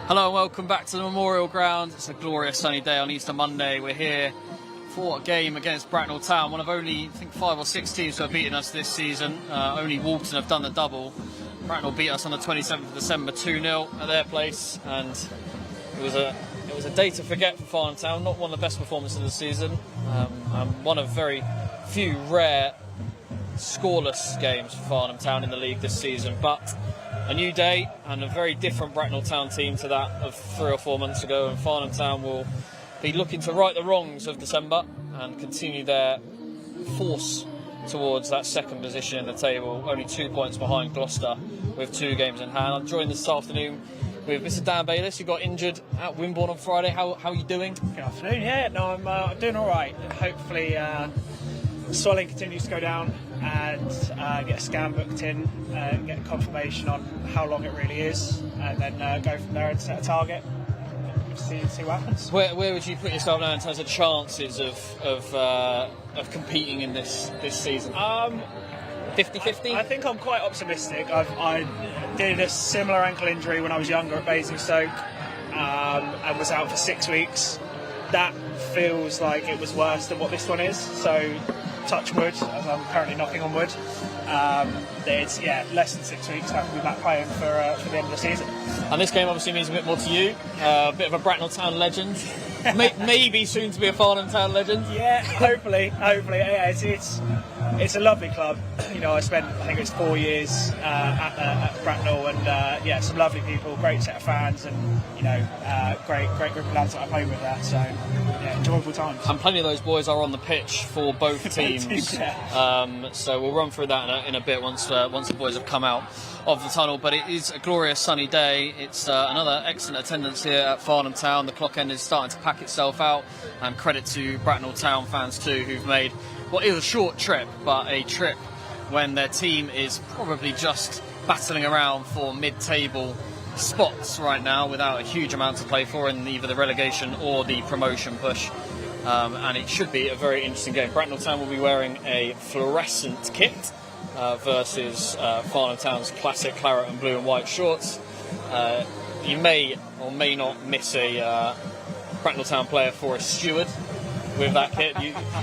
Hello and welcome back to the Memorial Ground. It's a glorious sunny day on Easter Monday. We're here for a game against Bracknell Town, one of only, I think, 5 or 6 teams who have beaten us this season. Only Walton have done the double. Bracknell beat us on the 27th of December 2-0 at their place, and it was a day to forget for Farnham Town. Not one of the best performances of the season, and one of very few rare scoreless games for Farnham Town in the league this season. But a new day and a very different Bracknell Town team to that of 3 or 4 months ago, and Farnham Town will be looking to right the wrongs of December and continue their force towards that second position in the table, only 2 points behind Gloucester with 2 games in hand. I'm joined this afternoon with Mr. Dan Bayliss, who got injured at Wimborne on Friday. How are you doing? Good afternoon. Yeah, no, I'm doing all right. Hopefully swelling continues to go down and get a scan booked in, get confirmation on how long it really is, and then go from there and set a target. See what happens. Where would you put yourself now in terms of chances of competing in this season? 50-50? I think I'm quite optimistic. I did a similar ankle injury when I was younger at Basingstoke and was out for 6 weeks. That feels like it was worse than what this one is. So touch wood, as I'm currently knocking on wood. It's less than 6 weeks. I have to be back playing for the end of the season. And this game obviously means a bit more to you. A bit of a Bracknell Town legend. Maybe soon to be a Farnham Town legend. Yeah, hopefully. Yeah, it's a lovely club. You know, I spent, I think it's 4 years at Bracknell, and some lovely people, great set of fans, and great group of lads that I played with there. So yeah, enjoyable times. And plenty of those boys are on the pitch for both teams. Yeah. So we'll run through that in a bit once the boys have come out of the tunnel. But it is a glorious sunny day. It's another excellent attendance here at Farnham Town. The clock end is starting to pack itself out, and credit to Bracknell Town fans too, who've made what is a short trip, but a trip when their team is probably just battling around for mid-table spots right now without a huge amount to play for in either the relegation or the promotion push. And it should be a very interesting game. Bracknell Town will be wearing a fluorescent kit versus Farnham Town's classic claret and blue and white shorts. You may or may not miss a Bracknell Town player for a steward with that kit.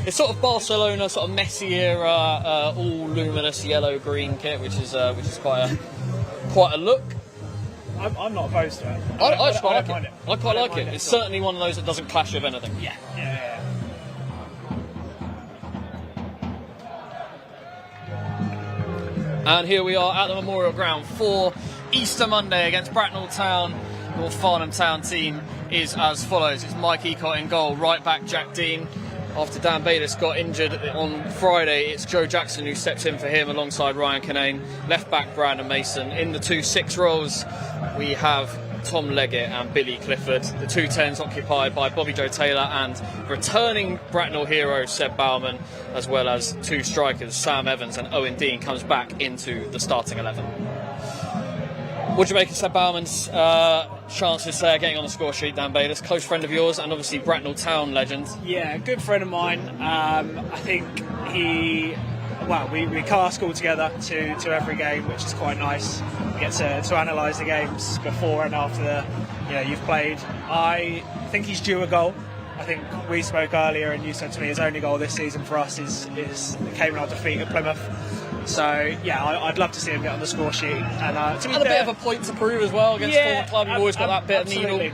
It's sort of Barcelona, sort of Messi era, all luminous yellow-green kit, which is quite a look. I'm not opposed to it. I quite like it. I quite like it. It's certainly one of those that doesn't clash with anything. Yeah. And here we are at the Memorial Ground for Easter Monday against Bracknell Town. Your Farnham Town team is as follows. It's Mike Ecott in goal, right back Jack Dean. After Dan Bayliss got injured on Friday, it's Joe Jackson who steps in for him alongside Ryan Kinane. Left back Brandon Mason. In the 2-6 roles, we have Tom Leggett and Billy Clifford. The 2 10s occupied by Bobby Joe Taylor and returning Bracknell hero Seb Bauman, as well as 2 strikers, Sam Evans and Owen Dean, comes back into the starting 11. What do you make of Seb Bauman's chances there getting on the score sheet, Dan Bayliss? Close friend of yours and obviously Bracknell Town legend. Yeah, good friend of mine. I think we cast all together to every game, which is quite nice. We get to analyse the games before and after you've played. I think he's due a goal. I think we spoke earlier and you said to me his only goal this season for us came in our defeat at Plymouth. So yeah, I'd love to see him get on the score sheet. And a bit of a point to prove as well against former club. You've always got that bit of needle.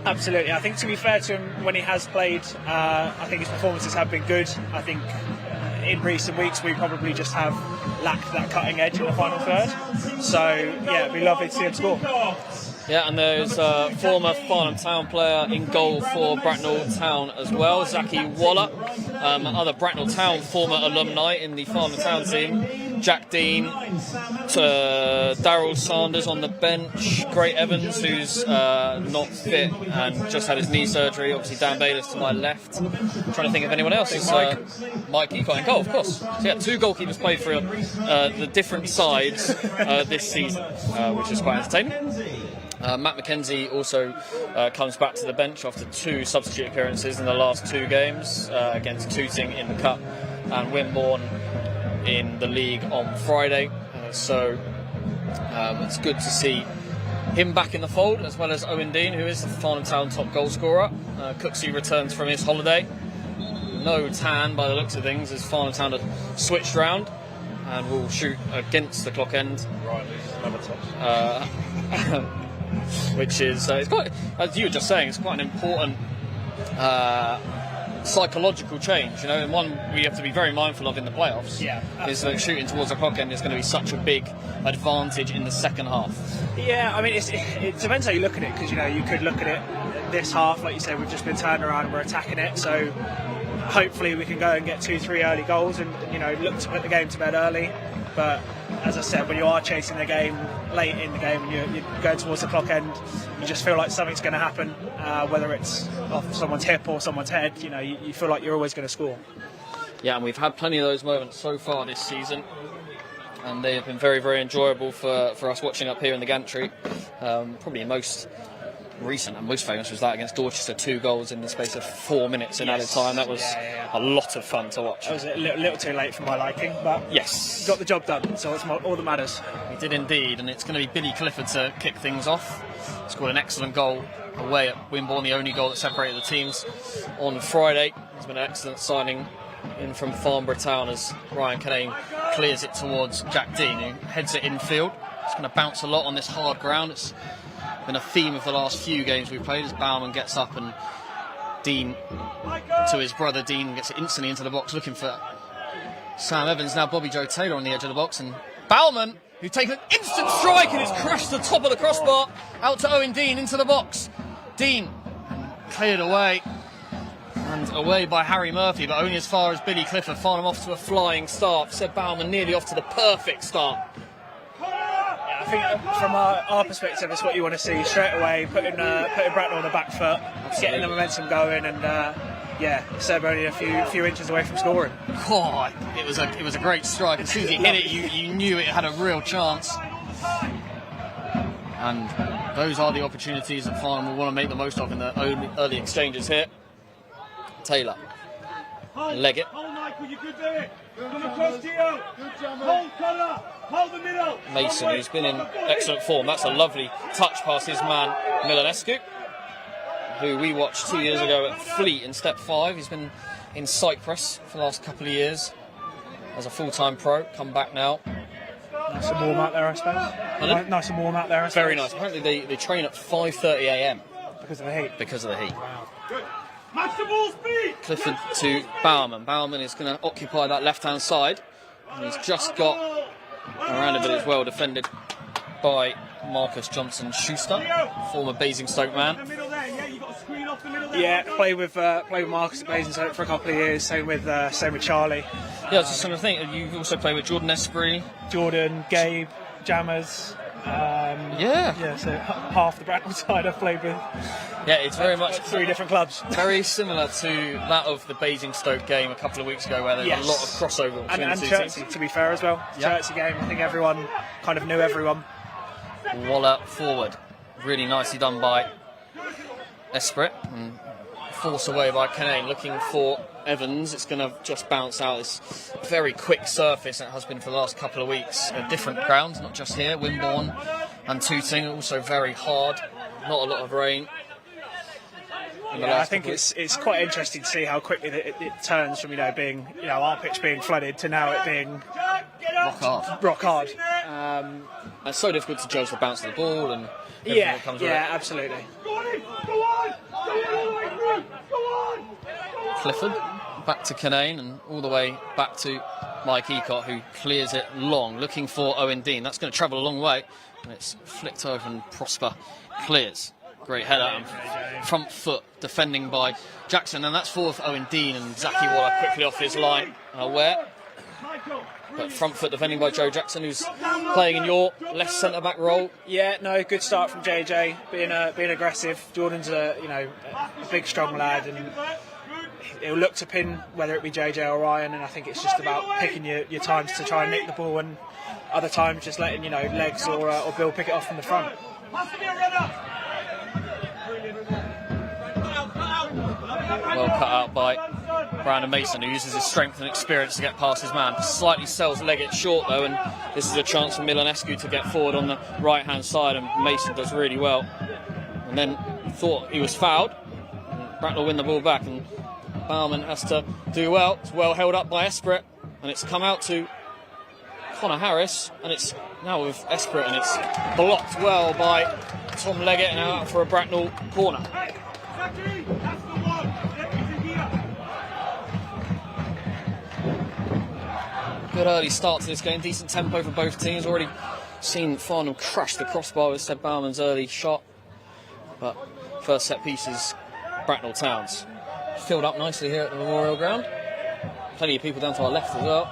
Absolutely. I think to be fair to him, when he has played, I think his performances have been good. I think in recent weeks we probably just have lacked that cutting edge in the final third. So yeah, it'd be lovely to see him score. Yeah, and there's a former Farnham Town player in goal for Bracknell Town as well, Zaki Waller. Other Bracknell Town former alumni in the Farnham Town team, Jack Dean, Daryl Sanders on the bench, Great Evans, who's not fit and just had his knee surgery, obviously Dan Bayliss to my left. I'm trying to think of anyone else. Mike Ecott in goal, of course. So yeah, 2 goalkeepers played for the different sides this season, which is quite entertaining. Matt McKenzie also comes back to the bench after 2 substitute appearances in the last 2 games against Tooting in the Cup and Wimborne in the league on Friday. So it's good to see him back in the fold, as well as Owen Dean, who is the Farnham Town top goal scorer. Cooksey returns from his holiday. No tan by the looks of things, as Farnham Town have switched round and will shoot against the clock end. Right, another touch. Which is, it's quite, as you were just saying, it's quite an important psychological change, and one we have to be very mindful of in the playoffs. Yeah, is that shooting towards the clock end is going to be such a big advantage in the second half. Yeah, I mean, it depends how you look at it, because you could look at it this half, like you said, we've just been turned around and we're attacking it, so hopefully we can go and get 2-3 early goals and look to put the game to bed early. But as I said, when you are chasing the game late in the game and you're going towards the clock end, you just feel like something's going to happen, whether it's off someone's hip or someone's head. You feel like you're always going to score. Yeah, and we've had plenty of those moments so far this season, and they have been very, very enjoyable for us watching up here in the gantry. Probably most recent and most famous was that against Dorchester, 2 goals in the space of 4 minutes in added time. That was a lot of fun to watch. It was a little too late for my liking, but yes, got the job done, so it's all that matters. He did indeed, and it's going to be Billy Clifford to kick things off. Scored an excellent goal away at Wimborne, the only goal that separated the teams on Friday. He's been an excellent signing in from Farnham Town as Ryan Canane clears it towards Jack Dean, who heads it infield. It's going to bounce a lot on this hard ground. It's been a theme of the last few games we've played as Bauman gets up and Dean to his brother Dean gets it instantly into the box looking for Sam Evans. Now Bobby Joe Taylor on the edge of the box, and Bauman, who takes an instant strike and has crushed the top of the crossbar out to Owen Dean into the box. Dean cleared away and away by Harry Murphy, but only as far as Billy Clifford. Farnham off to a flying start. Said Bauman nearly off to the perfect start. I think from our perspective, it's what you want to see straight away, putting Bracknell on the back foot, getting the momentum going, and Seb only a few inches away from scoring. God, it was a great strike. As soon as he hit it, you knew it had a real chance. And those are the opportunities that Farnham will want to make the most of in the early exchanges here. Taylor, Leggett. Mason, who's been in excellent form. That's a lovely touch past his man Milanescu, who we watched 2 years ago at Fleet in Step 5. He's been in Cyprus for the last couple of years as a full-time pro. Come back now. Nice and warm out there, I suppose. Nice and warm out there, I suppose. Very nice. Apparently they train at 5:30 a.m. because of the heat. Because of the heat. Wow. Clifford to Bauman. Bauman is going to occupy that left-hand side. And he's just got around it, but it's well defended by Marcus Johnson-Schuster, former Basingstoke man. Yeah, played with Marcus at Basingstoke for a couple of years. Same with Charlie. Yeah, I was just trying to think. You've also played with Jordan Esprit, Jordan, Gabe, Jammers. So half the Bracknell side I've played with. Yeah, it's very much 3 different clubs. Very similar to that of the Basingstoke game a couple of weeks ago, where there's a lot of crossover between the two Chertsey, teams. to be fair as well. Yeah. Chertsey game, I think everyone kind of knew everyone. Waller forward, really nicely done by Esprit, and forced away by Canane, looking for Evans. It's going to just bounce out this very quick surface, and it has been for the last couple of weeks at different grounds, not just here, Wimborne and Tooting, also very hard, not a lot of rain. I think it's quite interesting to see how quickly it turns from being our pitch being flooded to now it being rock hard. It's so difficult to judge the bounce of the ball and everything that comes with it. Absolutely. Clifford back to Canane and all the way back to Mike Ecott, who clears it long, looking for Owen Dean. That's going to travel a long way, and it's flicked over and Prosper clears. Great header and front foot defending by Jackson, and that's forward for Owen Dean, and Zaki Waller quickly off his line. Aware, but front foot defending by Joe Jackson, who's playing in your left centre back role. Yeah, no, good start from JJ, being aggressive. Jordan's a big strong lad, and he'll look to pin whether it be JJ or Ryan, and I think it's just about picking your times to try and nick the ball, and other times just letting legs or Bill pick it off from the front. Well cut out by Brandon Mason, who uses his strength and experience to get past his man. Slightly sells Leggett short though, and this is a chance for Milanescu to get forward on the right hand side, and Mason does really well. And then thought he was fouled. Bracknell win the ball back, and Bauman has to do well. It's well held up by Esprit, and it's come out to Connor Harris, and it's now with Esprit, and it's blocked well by Tom Leggett, and out for a Bracknell corner. Good early start to this game, decent tempo for both teams. Already seen Farnham crash the crossbar with Seb Bauman's early shot, but first set piece is Bracknell Town's. Filled up nicely here at the Memorial Ground. Plenty of people down to our left as well.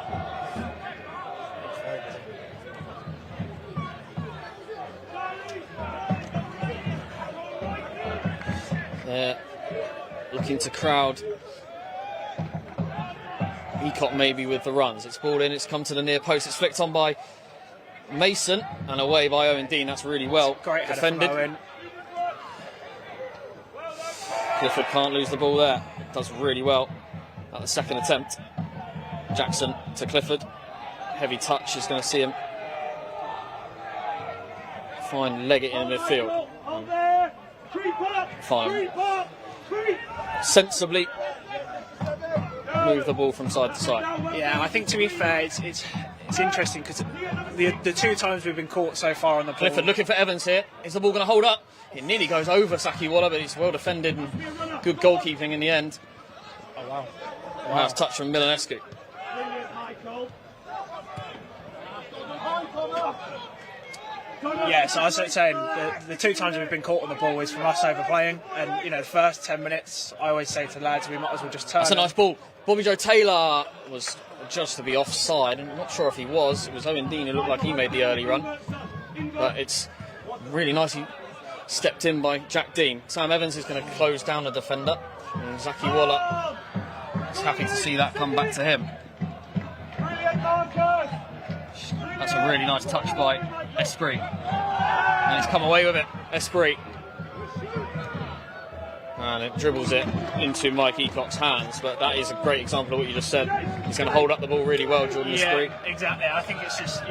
They're looking to crowd Eacott maybe with the runs. It's ball in, it's come to the near post, it's flicked on by Mason and away by Owen Dean. That's really well Great defended. Owen. Clifford can't lose the ball there. Does really well at the second attempt. Jackson to Clifford. Heavy touch is going to see him find Leggett in midfield. Fine. Sensibly move the ball from side to side. Yeah, I think to be fair, it's interesting because the two times we've been caught so far on the ball. Clifford looking for Evans here. Is the ball going to hold up? It nearly goes over Sakiwala, but it's well defended and good goalkeeping in the end. Oh wow! Nice touch from Milanescu. Yeah, so I was saying the two times we've been caught on the ball is from us overplaying, and you know the first 10 minutes I always say to lads we might as well just turn. That's a nice ball. Bobby Joe Taylor was just to be offside, and I'm not sure if he was. It was Owen Dean who looked like he made the early run, but it's really nicely stepped in by Jack Dean. Sam Evans is going to close down the defender, and Sakiwala is happy to see that come back to him. That's a really nice touch by Esprit, and he's come away with it. Esprit, and it dribbles it into Mike Eacott's hands, but that is a great example of what you just said. He's going to hold up the ball really well, Jordan Esprit. Yeah, exactly. I think it's just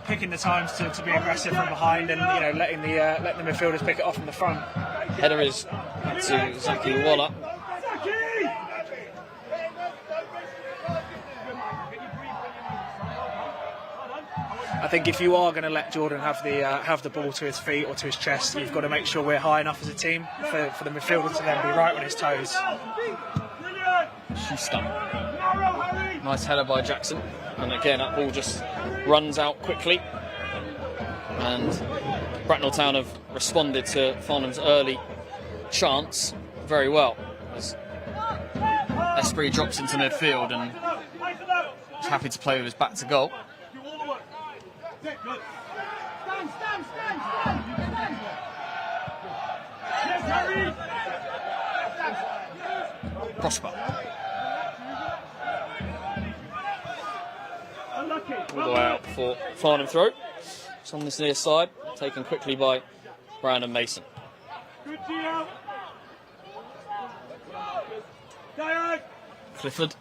picking the times to be aggressive from behind, and letting the midfielders pick it off from the front. Header is to Sakiwala. I think if you are going to let Jordan have the ball to his feet or to his chest, you've got to make sure we're high enough as a team for the midfielder to then be right on his toes. Schuster. Nice header by Jackson, and again that ball just runs out quickly, and Bracknell Town have responded to Farnham's early chance very well as Esprit drops into midfield and is happy to play with his back to goal. Prosper. All the way out for Farnham throw. It's on this near side, taken quickly by Brandon Mason. Clifford.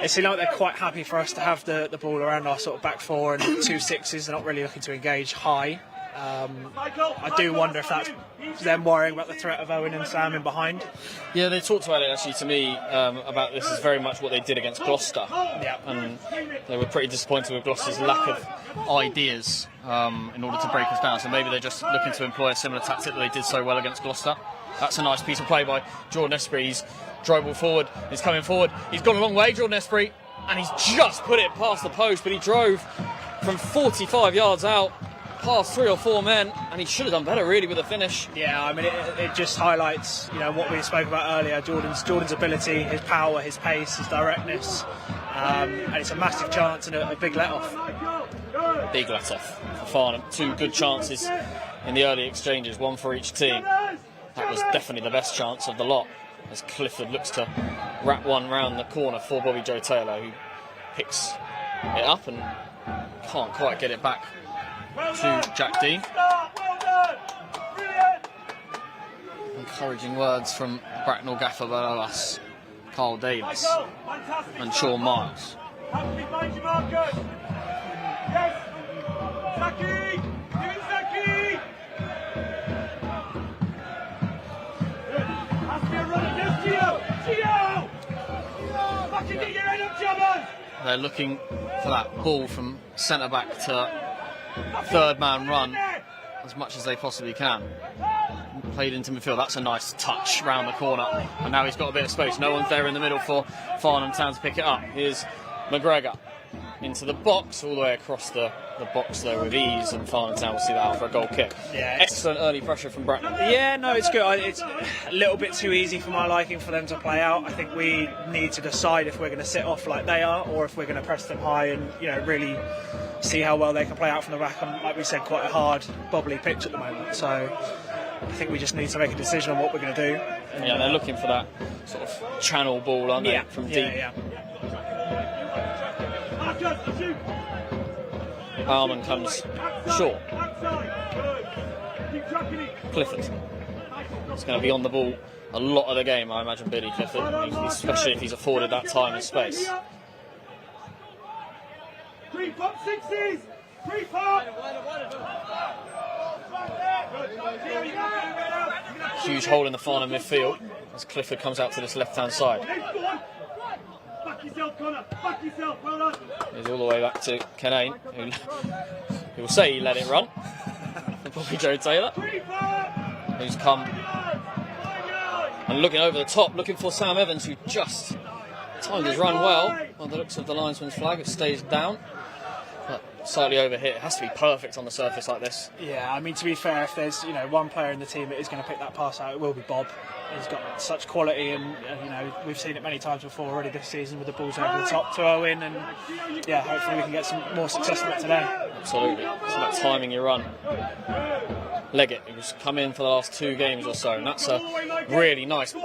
It seems like they're quite happy for us to have the ball around our sort of back four and 2 6s. They're not really looking to engage high. I do wonder if that's them worrying about the threat of Owen and Sam in behind. Yeah, they talked about it actually to me about this is very much what they did against Gloucester. Yeah. And they were pretty disappointed with Gloucester's lack of ideas in order to break us down. So maybe they're just looking to employ a similar tactic that they did so well against Gloucester. That's a nice piece of play by Jordan Esprit. He's dribbled forward, he's coming forward. He's gone a long way, Jordan Esprit, and he's just put it past the post, but he drove from 45 yards out, past 3 or 4 men, and he should have done better really with the finish. Yeah, I mean it just highlights what we spoke about earlier, Jordan's ability, his power, his pace, his directness, and it's a massive chance and a big let-off. Big let-off for Farnham. 2 good chances in the early exchanges, 1 for each team. That was definitely the best chance of the lot, as Clifford looks to wrap one round the corner for Bobby Joe Taylor, who picks it up and can't quite get it back to Jack Dean. Encouraging words from Bracknell gaffer below us. Carl Davis and Sean Miles. They're looking for that ball from centre back to third man run as much as they possibly can. Played into midfield. That's a nice touch round the corner, and now he's got a bit of space. No one's there in the middle for Farnham Town to pick it up. Here's McGregor into the box, all the way across the box there with ease, and Farnham Town will see that out for a goal kick. Yeah, excellent early pressure from Bracknell. Yeah, no, it's good. It's a little bit too easy for my liking for them to play out. I think we need to decide if we're going to sit off like they are, or if we're going to press them high and really see how well they can play out from the back on, like we said, quite a hard, bobbly pitch at the moment. So I think we just need to make a decision on what we're going to do. Yeah, they're looking for that sort of channel ball, aren't they, from deep. Yeah. Harmon comes short. Clifford. It's going to be on the ball a lot of the game, I imagine, Billy Clifford, especially if he's afforded that time and space. Huge hole in the Farnham midfield as Clifford comes out to this left-hand side. He's all the way back to Kenane, who will say he let it run. Probably Joe Taylor, who's come and looking over the top, looking for Sam Evans, who just timed his run well. On the looks of the linesman's flag, it stays down, but slightly over hit. It has to be perfect on the surface like this. Yeah, I mean, to be fair, if there's one player in the team that is going to pick that pass out, it will be Bob. He's got such quality, and we've seen it many times before already this season with the balls over the top to Owen, and yeah, hopefully we can get some more success from it today. Absolutely, it's about timing your run. Leggett, who's come in for the last 2 games or so, and that's a really nice,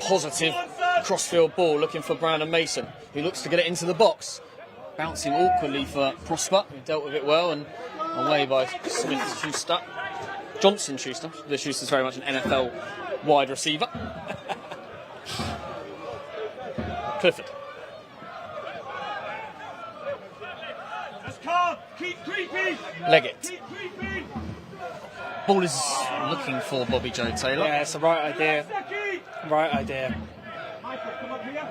positive crossfield ball looking for Brandon Mason, who looks to get it into the box. Bouncing awkwardly for Prosper, who dealt with it well, and away by Smith-Schuster. Johnson Schuster. The Schuster's very much an NFL wide receiver. Clifford. Leggett. Ball is looking for Bobby Joe Taylor. Yeah, it's the right idea. Right idea.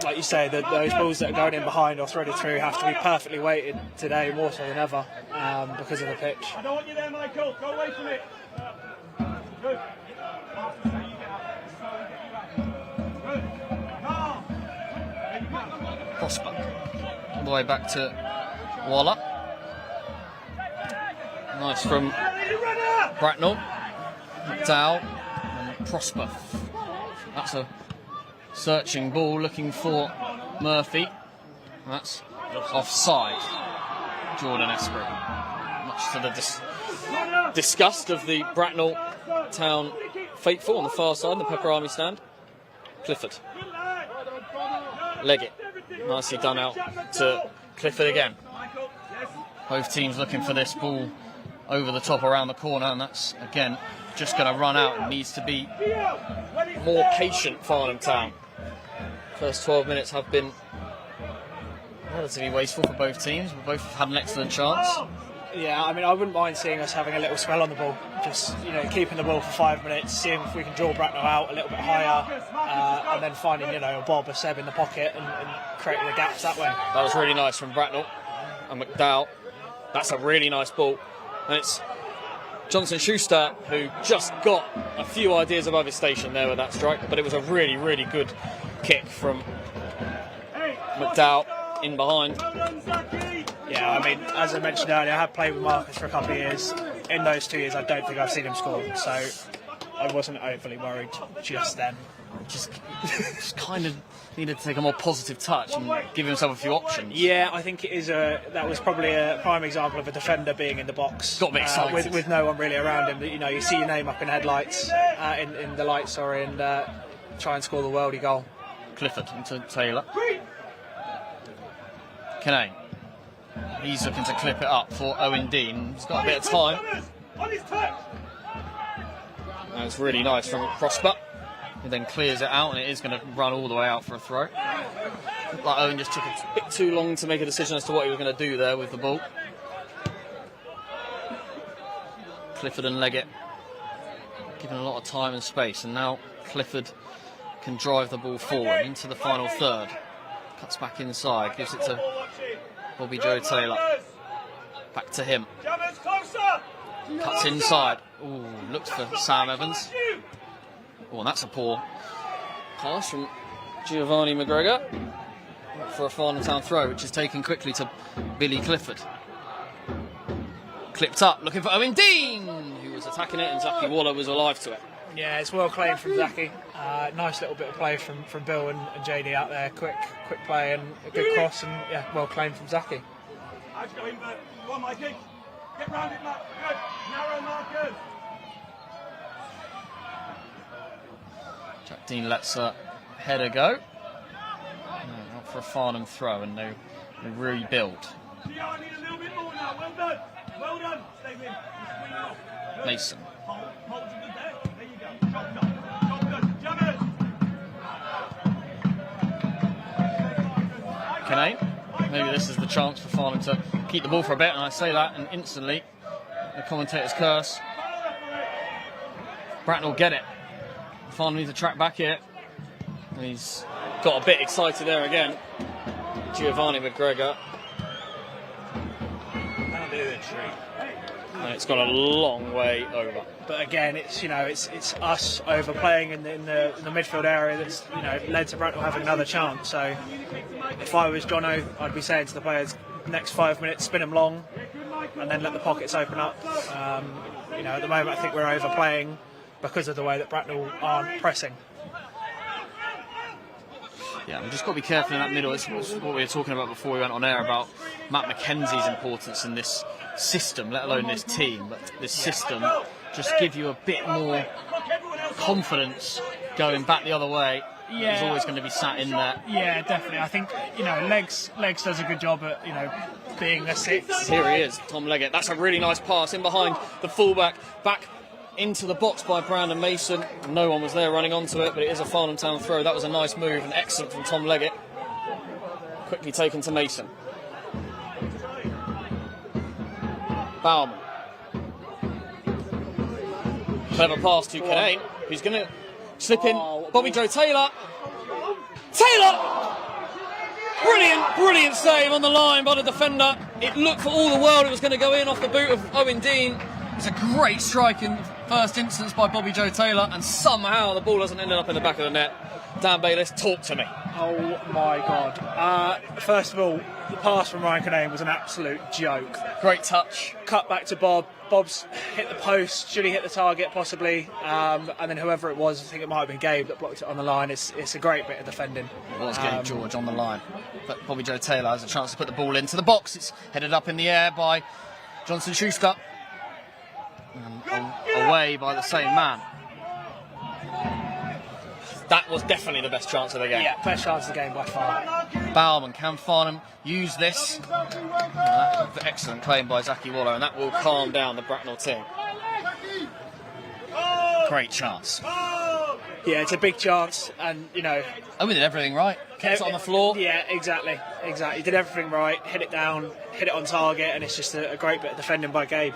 Like you say, those balls that are going in behind or threaded through have to be perfectly weighted today, more so than ever, because of the pitch. I don't want you there, Michael. Go away from it. Good. Prosper. All the way back to Waller. Nice from Bracknell. McDowell and Prosper. That's a searching ball looking for Murphy. That's offside. Jordan Esprit. Much to the disgust of the Bracknell Town faithful on the far side, the Pepper Army stand. Clifford. Leggett. Nicely done out to Clifford again. Both teams looking for this ball over the top around the corner, and that's again just going to run out and needs to be more patient. Farnham Town. First 12 minutes have been relatively wasteful for both teams. We both had an excellent chance. Yeah, I mean, I wouldn't mind seeing us having a little spell on the ball. Just, keeping the ball for 5 minutes, seeing if we can draw Bracknell out a little bit higher, and then finding, a Bob or Seb in the pocket and creating the gaps that way. That was really nice from Bracknell and McDowell. That's a really nice ball. And it's Johnson Schuster who just got a few ideas above his station there with that strike, but it was a really, really good kick from McDowell in behind. Yeah, I mean, as I mentioned earlier, I have played with Marcus for a couple of years. In those 2 years, I don't think I've seen him score, so I wasn't overly worried just then. Just kind of needed to take a more positive touch and give himself a few options. Yeah, I think that was probably a prime example of a defender being in the box. Got a bit excited. With no one really around him. You see your name up in headlights, in the lights, and try and score the worldie goal. Clifford into Taylor. Kenane. He's looking to clip it up for Owen Dean. He's got a bit of time. And it's really nice from Prosper. He then clears it out, and it is going to run all the way out for a throw. Like Owen just took a bit too long to make a decision as to what he was going to do there with the ball. Clifford and Leggett given a lot of time and space, and now Clifford can drive the ball forward into the final third. Cuts back inside, gives it to Bobby Joe Taylor. Back to him. Cuts inside. Ooh, looks for Sam Evans. Oh, and that's a poor pass from Giovanni McGregor for a Farnham Town throw, which is taken quickly to Billy Clifford. Clipped up, looking for Owen Dean, who was attacking it, and Zachy Waller was alive to it. Yeah, it's well claimed from Zachy. Nice little bit of play from Bill and JD out there. Quick play and a good cross, and yeah, well claimed from Zachy. Get round it, Mark. Good. Narrow markers. Jack Dean lets a header go. Out for a Farnham throw, and they rebuild. I need a little bit more now. Well done. Well done. Stay with. Mason. Hold you good there. There you go. Job done. Jumpers. Canane. Maybe this is the chance for Farnham to keep the ball for a bit, and I say that, and instantly the commentator's curse. Bracknell get it. Farnham needs to track back here. And he's got a bit excited there again. Giovanni McGregor. That'll do it, Shree. And it's gone a long way over. But again, it's it's us overplaying in the midfield area that's led to Bracknell having another chance. So if I was Jono, I'd be saying to the players, next 5 minutes, spin them long, and then let the pockets open up. At the moment, I think we're overplaying because of the way that Bracknell aren't pressing. Yeah, we've just got to be careful in that middle. It's what we were talking about before we went on air about Matt McKenzie's importance in this system, let alone this team. But this system just give you a bit more confidence going back the other way. Yeah. He's always going to be sat in there. Yeah, definitely. I think Legs does a good job at being a six. Here he is, Tom Leggett. That's a really nice pass in behind the fullback, back into the box by Brandon Mason. No one was there running onto it, but it is a Farnham Town throw. That was a nice move and excellent from Tom Leggett. Quickly taken to Mason. Bauman. Clever pass to Canane, who's going to slip in. Bobby Joe Taylor. Taylor! Brilliant save on the line by the defender. It looked for all the world it was going to go in off the boot of Owen Dean. It's a great strike in first instance by Bobby Joe Taylor, and somehow the ball hasn't ended up in the back of the net. Dan Bayliss, talk to me. Oh my God. First of all, the pass from Ryan Canane was an absolute joke. Great touch. Cut back to Bob. Bob's hit the post. Should he hit the target? Possibly. And then whoever it was, I think it might have been Gabe that blocked it on the line. It's a great bit of defending. It was Gabe George on the line. But Bobby Joe Taylor has a chance to put the ball into the box. It's headed up in the air by Johnson Schuster. And away by the same man. That was definitely the best chance of the game. Yeah, best chance of the game by far. Bauman, can Farnham use this? That's an excellent claim by Zachy Waller, and that will calm down the Bracknell team. Great chance. Yeah, it's a big chance, and Owen did everything right. Kept it on the floor. Yeah, exactly. He did everything right. Hit it down, hit it on target, and it's just a great bit of defending by Gabe.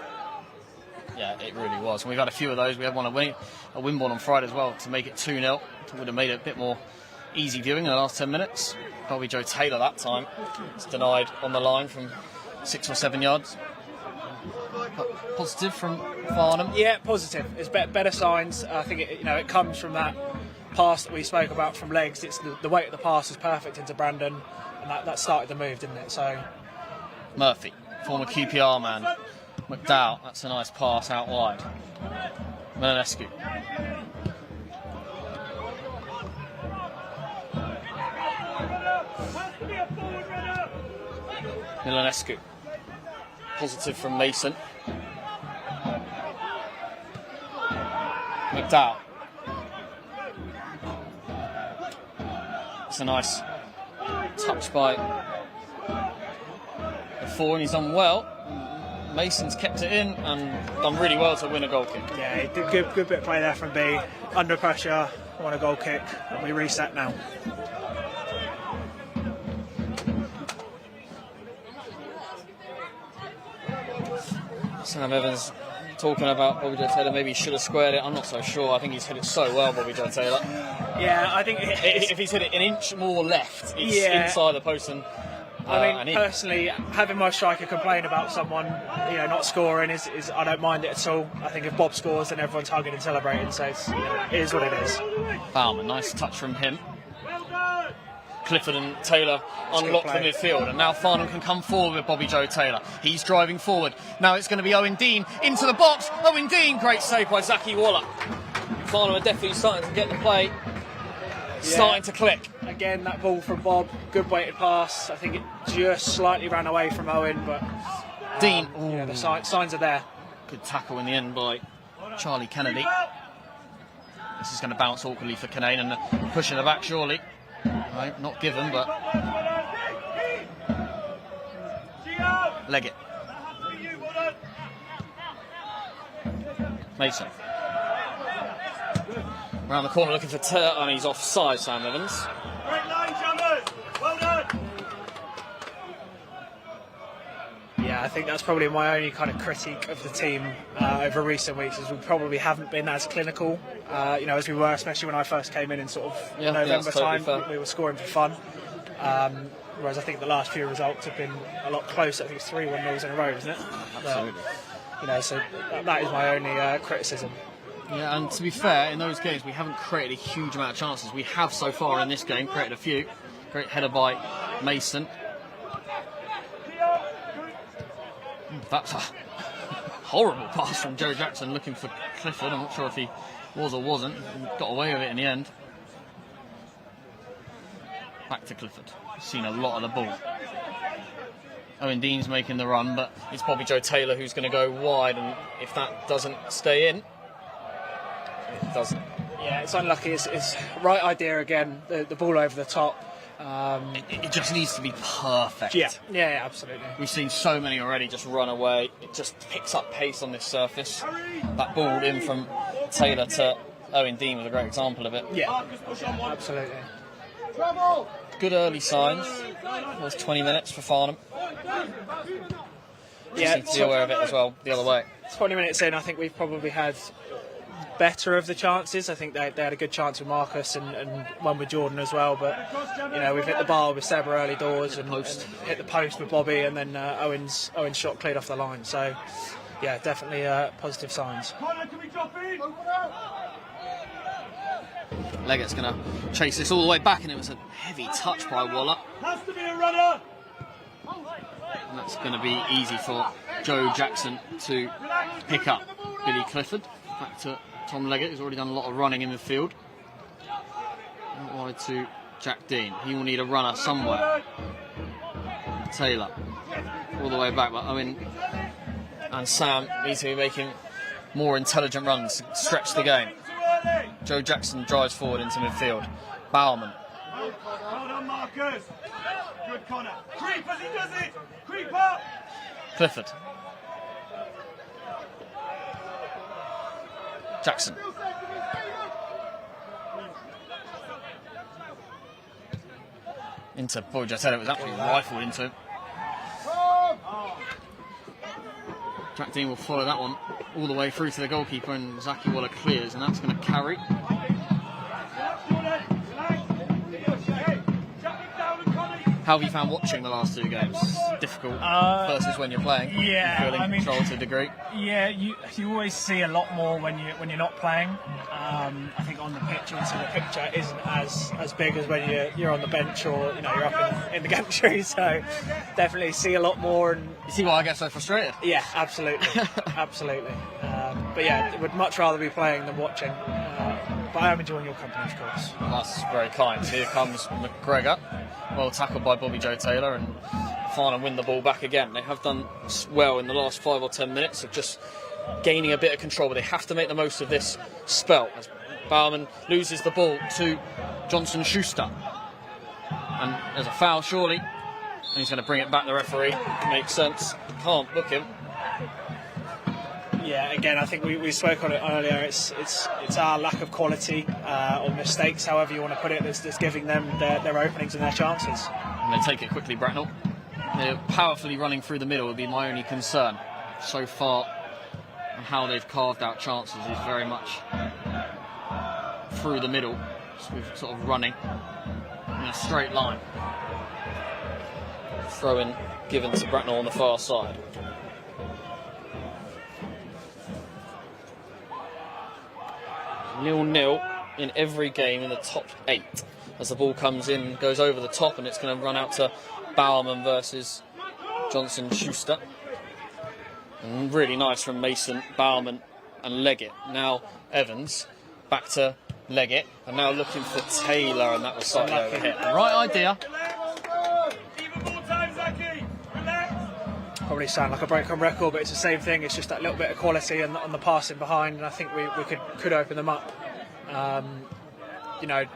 Yeah, it really was. And we've had a few of those. We had one at Wimborne on Friday as well to make it 2-0. Would have made it a bit more easy viewing in the last 10 minutes. Bobby Joe Taylor that time. It's denied on the line from 6 or 7 yards. But positive from Farnham. Yeah, positive. It's better signs. I think it comes from that pass that we spoke about from Legs. It's the weight of the pass was perfect into Brandon, and that started the move, didn't it? So Murphy, former QPR man. McDowell, that's a nice pass out wide. Milanescu. Milanescu. Positive from Mason. McDowell. It's a nice touch by the four, and he's done well. Mason's kept it in and done really well to win a goal kick. Yeah, good bit of play there from B. Under pressure, I want a goal kick, and we reset now. Sam Evans talking about Bobby Joe Taylor. Maybe he should have squared it. I'm not so sure. I think he's hit it so well, Bobby Joe Taylor. Yeah, I think If he's hit it an inch more left, it's inside the post. And I mean, personally, having my striker complain about someone, not scoring is I don't mind it at all. I think if Bob scores, then everyone's hugging and celebrating. So it is what it is. Bauman, nice touch from him. Clifford and Taylor unlock the midfield, and now Farnham can come forward with Bobby Joe Taylor. He's driving forward. Now it's going to be Owen Dean into the box. Owen Dean, great save by Zaki Waller. Farnham are definitely starting to get the play, starting to click. Again, that ball from Bob, good weighted pass. I think it just slightly ran away from Owen, but Dean, the signs are there. Good tackle in the end by Charlie Kennedy. This is going to bounce awkwardly for Canane, and push in the back surely. Right, not given, but leg it. Mason. Around the corner looking for and he's offside, Sam Evans. Great line, Chandler. Well done. Yeah, I think that's probably my only kind of critique of the team over recent weeks, is we probably haven't been as clinical, as we were, especially when I first came in sort of November time. We were scoring for fun, whereas I think the last few results have been a lot closer. I think it's 3-1-0s in a row, isn't it? Absolutely. So that is my only criticism. Yeah, and to be fair, in those games we haven't created a huge amount of chances. We have so far in this game created a few. Great header by Mason. That's a horrible pass from Joe Jackson looking for Clifford. I'm not sure if he was or wasn't. He got away with it in the end. Back to Clifford. He's seen a lot of the ball. Owen Dean's making the run, but it's Bobby Joe Taylor who's going to go wide, and if that doesn't stay in, it doesn't. Yeah, it's unlucky. It's right idea again. The ball over the top. It just needs to be perfect. Yeah, absolutely. We've seen so many already just run away. It just picks up pace on this surface. That ball in from Taylor to Owen Dean was a great example of it. Yeah, absolutely. Good early signs. It was 20 minutes for Farnham. Just need to be aware of it as well, the other way. 20 minutes in, I think we've probably had better of the chances. I think they had a good chance with Marcus and one with Jordan as well, but we've hit the bar with Seba early doors and hit the post with Bobby, and then Owen's shot cleared off the line. So yeah, definitely positive signs. Leggett's going to chase this all the way back, and it was a heavy touch by Waller. Has to be a runner. And that's going to be easy for Joe Jackson to pick up. Billy Clifford back to Tom Leggett, who's already done a lot of running in the field. Out wide to Jack Dean. He will need a runner somewhere. Taylor all the way back, but Owen and Sam need to be making more intelligent runs to stretch the game. Joe Jackson drives forward into midfield. Bauman. Well done, Marcus. Good corner. Creep as he does it. Creep up. Clifford. Jackson. Into Boy Joe Taylor. It was absolutely rifled into him. Jack Dean will follow that one all the way through to the goalkeeper, and Zaki Waller clears, and that's going to carry. How have you found watching the last two games? Difficult versus when you're playing. Yeah, feeling control to a degree. Yeah, you always see a lot more when you're not playing. I think on the pitch, So the picture isn't as big as when you're on the bench or you're up in the gantry. So definitely see a lot more. And You see why I get so frustrated? yeah, absolutely, absolutely. But yeah, would much rather be playing than watching. But I am enjoying your company, of course. That's very kind. Here comes McGregor. Well tackled by Bobby Joe Taylor, and Farnham win the ball back again. They have done well in the last 5 or 10 minutes of just gaining a bit of control, but they have to make the most of this spell. As Bauman loses the ball to Johnson Schuster. And there's a foul, surely. And he's going to bring it back, the referee. Makes sense. Can't book him. Yeah, again, I think we spoke on it earlier. It's our lack of quality or mistakes, however you want to put it, that's giving them their openings and their chances. And they take it quickly, Bracknell. They're powerfully running through the middle would be my only concern so far. And how they've carved out chances is very much through the middle, with sort of running in a straight line. Throw in given to Bracknell on the far side. Nil-nil in every game in the top 8. As the ball comes in, goes over the top, and it's going to run out to Bowerman versus Johnson Schuster. And really nice from Mason, Bowerman and Leggett. Now Evans back to Leggett, and now looking for Taylor, and that was slightly overhit. Right idea. Probably sound like a broken record, but it's the same thing. It's just that little bit of quality on the passing behind, and I think we could open them up. You know,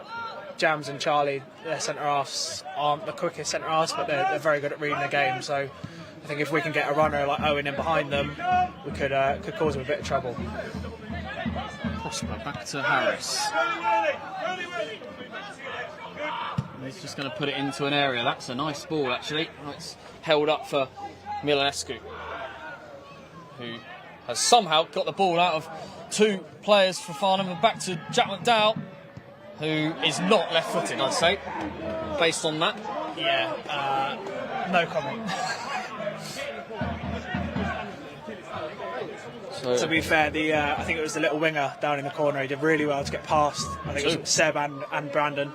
Jams and Charlie, their centre halves aren't the quickest centre halves, but they're very good at reading the game. So I think if we can get a runner like Owen in behind them, we could cause them a bit of trouble. Prosper back to Harris. He's just going to put it into an area. That's a nice ball, actually. It's held up for Milanescu, who has somehow got the ball out of 2 players for Farnham, and back to Jack McDowell, who is not left-footed, I'd say, based on that. Yeah, no comment. So, to be fair, I think it was the little winger down in the corner. He did really well to get past. I think it was Seb and Brandon.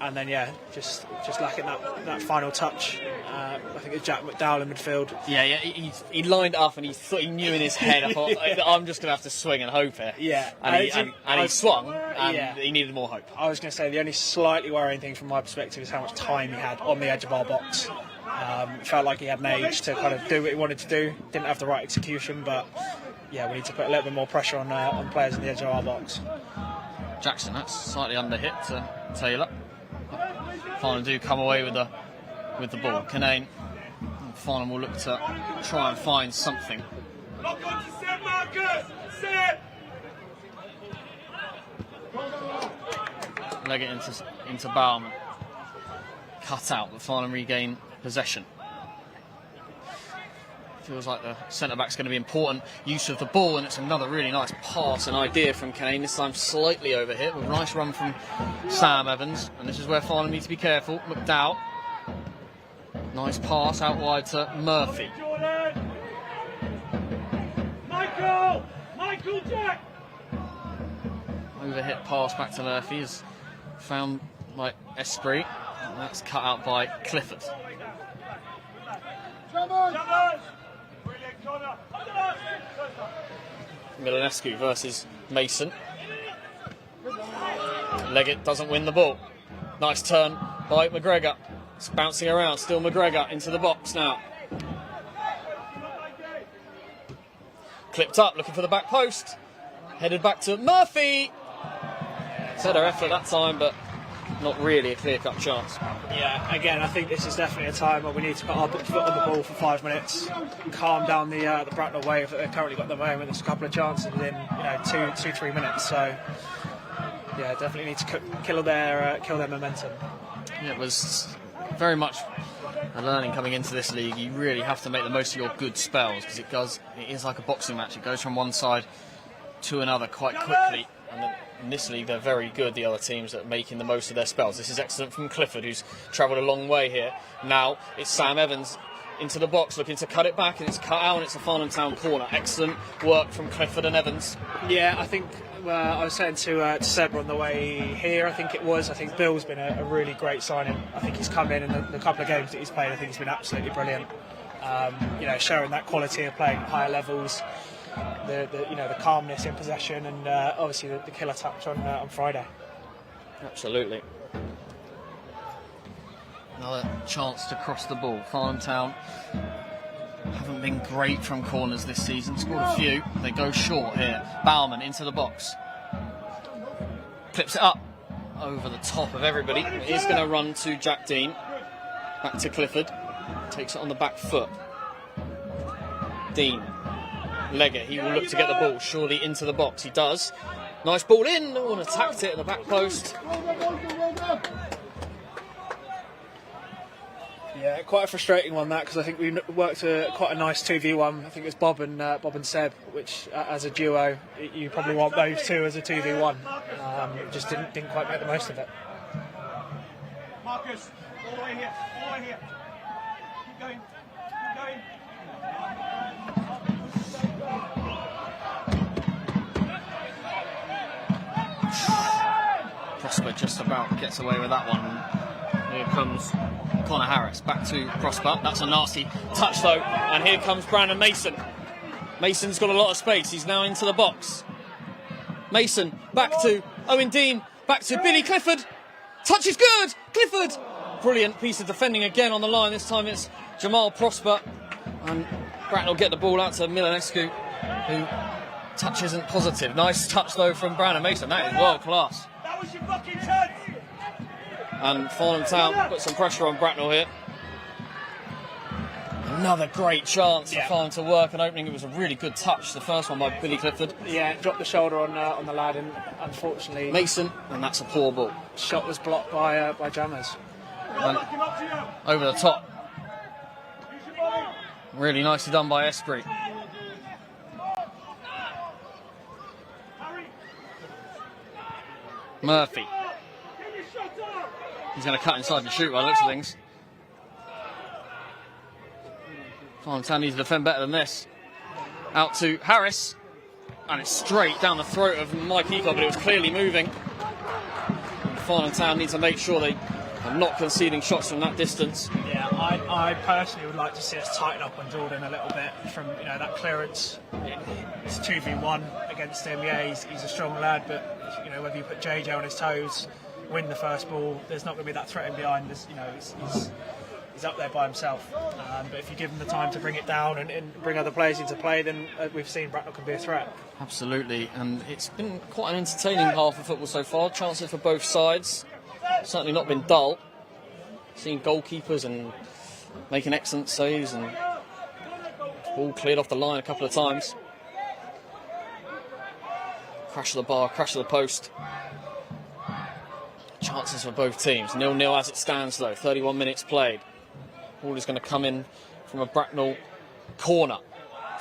And then, yeah, just lacking that final touch. I think it's Jack McDowell in midfield. Yeah, he lined up and he knew in his head, I thought, Yeah. I'm just going to have to swing and hope here. Yeah. And he swung, and yeah. he needed more hope. I was going to say, the only slightly worrying thing from my perspective is how much time he had on the edge of our box. It felt like he had an age to kind of do what he wanted to do. Didn't have the right execution, but yeah, we need to put a little bit more pressure on players on the edge of our box. Jackson, that's slightly under hit to Taylor. Farnham do come away with the ball. Canane, Farnham will look to try and find something. Lock on to Seb, Marcus! Seb! Leg it into Bowerman. Cut out, but Farnham regain possession. Feels like the centre-back's going to be important use of the ball, and it's another really nice pass and idea from Canane, this time slightly overhit, with a nice run from Sam Evans, and this is where Farnham need to be careful. McDowell, nice pass out wide to Murphy. Michael Jack! Overhit pass back to Murphy is found by Esprit, and that's cut out by Clifford. Milanescu versus Mason. Leggett doesn't win the ball. Nice turn by McGregor. It's bouncing around, still McGregor into the box now. Clipped up, looking for the back post. Headed back to Murphy. Better effort that time, but not really a clear-cut chance. Yeah, again, I think this is definitely a time where we need to put our foot on the ball for 5 minutes, calm down the Bracknell wave that they've currently got at the moment. There's a couple of chances within 2-3 minutes, so yeah, definitely need to kill their momentum. Yeah, it was very much a learning coming into this league. You really have to make the most of your good spells, because it is like a boxing match. It goes from one side to another quite quickly, and in this league they're very good, the other teams, at making the most of their spells. This is excellent from Clifford, who's travelled a long way here. Now it's Sam Evans into the box looking to cut it back, and it's cut out, and it's a Farnham Town corner. Excellent work from Clifford and Evans. Yeah, I think I was saying to Seb on the way here, I think Bill's been a really great signing. I think he's come in the couple of games that he's played, I think he's been absolutely brilliant. Showing that quality of playing at higher levels, the calmness in possession, and obviously the killer touch on Friday. Absolutely. Another chance to cross the ball. Farnham Town haven't been great from corners this season. Scored a few. They go short here. Bowerman into the box. Clips it up over the top of everybody. He's going to run to Jack Dean. Back to Clifford. Takes it on the back foot. Dean Leggett, he will look to get the ball surely into the box. He does. Nice ball in. Oh, and attacked it at the back post. Yeah, quite a frustrating one that, because I think we worked quite a nice 2v1. I think it was Bob and Seb, which as a duo, you probably want those two as a 2v1. Just didn't quite make the most of it. Marcus, all the way here, all the way here. Keep going, keep going. Prosper just about gets away with that one. Here comes Connor Harris back to Prosper. That's a nasty touch though, and here comes Brandon Mason. Mason's got a lot of space. He's now into the box. Mason back to Owen Dean, back to Billy Clifford. Touch is good. Clifford, brilliant piece of defending again on the line. This time it's Jamal Prosper, and Bracknell get the ball out to Milanescu, who touch isn't positive. Nice touch though from Brandon Mason. That is world class. That was your fucking chance. And Farnham Town put some pressure on Bracknell here. Another great chance for Farnham to work an opening. It was a really good touch, the first one by Billy Clifford. Yeah, dropped the shoulder on the lad, and unfortunately Mason, and that's a poor ball. Shot was blocked by Jammers. And over the top. Really nicely done by Esprit. Murphy. He's going to cut inside and shoot by the looks of things. Farnham Town needs to defend better than this. Out to Harris. And it's straight down the throat of Mike Eagle, but it was clearly moving. Farnham Town need to make sure they are not conceding shots from that distance. Yeah, I personally would like to see us tighten up on Jordan a little bit from that clearance. It's 2v1 against him. Yeah, he's a strong lad, but whether you put JJ on his toes, win the first ball, there's not going to be that threat in behind. He's up there by himself. But if you give him the time to bring it down and bring other players into play, then we've seen Bracknell can be a threat. Absolutely, and it's been quite an entertaining half of football so far. Chances for both sides. Certainly not been dull. Seeing goalkeepers and making excellent saves, and ball cleared off the line a couple of times. Crash of the bar, crash of the post. Chances for both teams. 0-0 as it stands though. 31 minutes played. Ball is going to come in from a Bracknell corner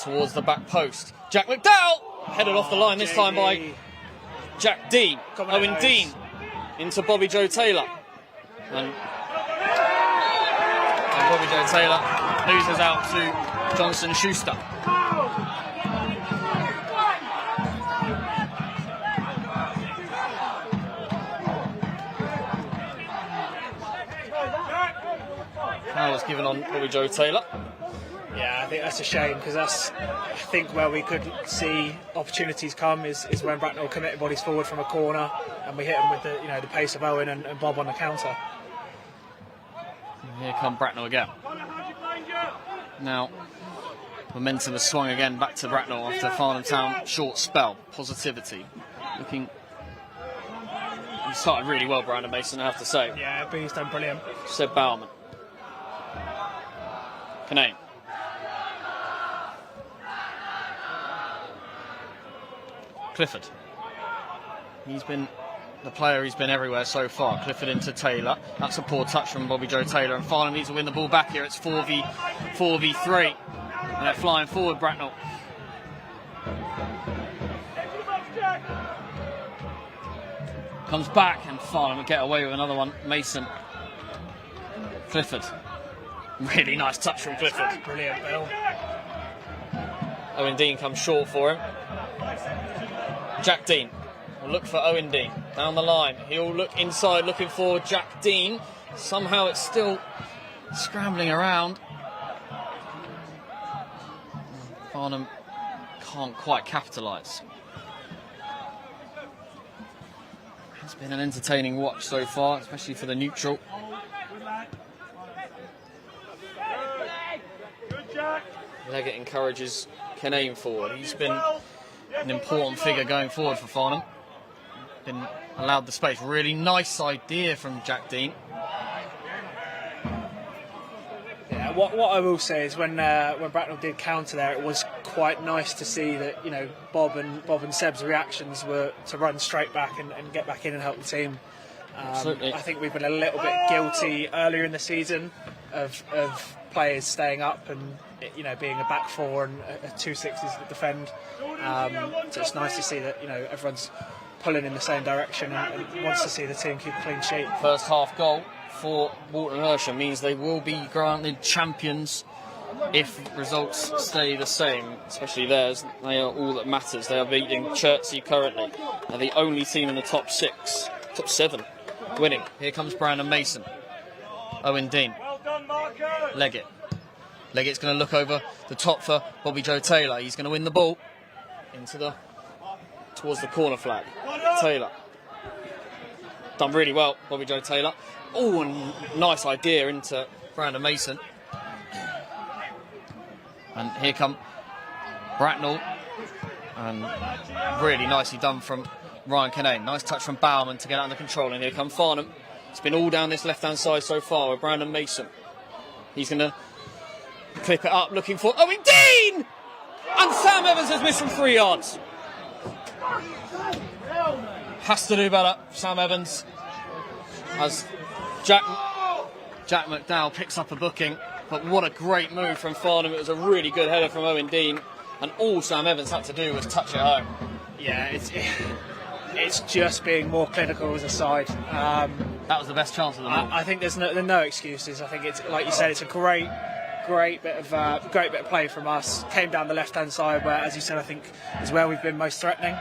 towards the back post. Jack McDowell headed off the line this time by Jack Dean. Owen Dean into Bobby Joe Taylor. And Bobby Joe Taylor loses out to Johnson Schuster. Foul was given on Bobby Joe Taylor. Yeah, I think that's a shame, because that's, I think, where we could see opportunities come is when Bracknell committed bodies forward from a corner and we hit them with the pace of Owen and Bob on the counter. Here come Bracknell again. Now, momentum has swung again back to Bracknell after Farnham Town short spell. Positivity. Looking... He started really well, Brandon Mason, I have to say. Yeah, but he's done brilliant. Seb Bowerman. Canane. Clifford. He's been the player, he's been everywhere so far. Clifford into Taylor. That's a poor touch from Bobby Joe Taylor, and Farnham needs to win the ball back here. It's 4v3. And they're flying forward, Bracknell. Comes back, and Farnham will get away with another one. Mason. Clifford. Really nice touch from Clifford. Brilliant, Bill. Owen Dean comes short for him. Jack Dean will look for Owen Dean down the line. He'll look inside looking for Jack Dean. Somehow it's still scrambling around. Farnham can't quite capitalise. It's been an entertaining watch so far, especially for the neutral. Leggett encourages Canane forward. He's been an important figure going forward for Farnham. Been allowed the space. Really nice idea from Jack Dean. Yeah, what I will say is when Bracknell did counter there, it was quite nice to see that, you know, Bob and Seb's reactions were to run straight back and get back in and help the team. Absolutely. I think we've been a little bit guilty earlier in the season of players staying up and, you know, being a back four and a 2-6s that defend. So it's nice to see that, you know, everyone's pulling in the same direction and wants to see the team keep a clean sheet. First half goal for Walton and Hersham means they will be granted champions if results stay the same, especially theirs. They are all that matters. They are beating Chertsey currently. They're the only team in the top 7 winning. Here comes Brandon Mason. Owen Dean. Well done, Marcus. Leggett. Leggett's going to look over the top for Bobby Joe Taylor. He's going to win the ball towards the corner flag. Taylor. Done really well, Bobby Joe Taylor. Oh, and nice idea into Brandon Mason. And here come Bracknell. And really nicely done from Ryan Kinane. Nice touch from Bauman to get under control. And here come Farnham. It's been all down this left-hand side so far with Brandon Mason. He's going to clip it up, looking for Owen Dean! And Sam Evans has missed from 3 yards. Has to do better, Sam Evans. As Jack McDowell picks up a booking. But what a great move from Farnham. It was a really good header from Owen Dean. And all Sam Evans had to do was touch it home. Yeah, it's just being more clinical as a side. That was the best chance of the ball. I think there's no excuses. I think it's, like you said, it's a great bit of play from us. Came down the left-hand side where, as you said, I think is where we've been most threatening.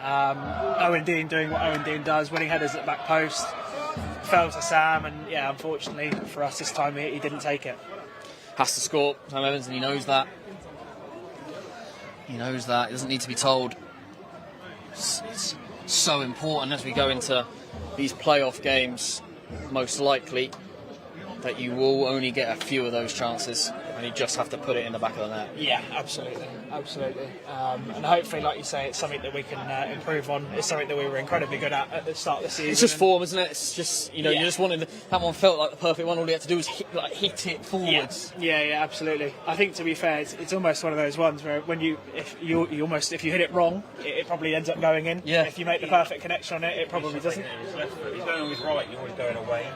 Owen Dean doing what Owen Dean does, winning headers at the back post. Fell to Sam, and yeah, unfortunately for us this time he didn't take it. Has to score, Sam Evans, and he knows that. He knows that. He doesn't need to be told. It's so important as we go into these playoff games, most likely, that you will only get a few of those chances and you just have to put it in the back of the net. Yeah, absolutely. And hopefully, like you say, it's something that we can improve on. It's something that we were incredibly good at the start of the season. It's just form, isn't it? It's just, you know, you just wanted that one felt like the perfect one. All you had to do was hit it forwards. Yeah, absolutely. I think, to be fair, it's almost one of those ones where if you hit it wrong, it probably ends up going in. Yeah. If you make the perfect connection on it, it probably doesn't. If he's going on his right, you're always going away.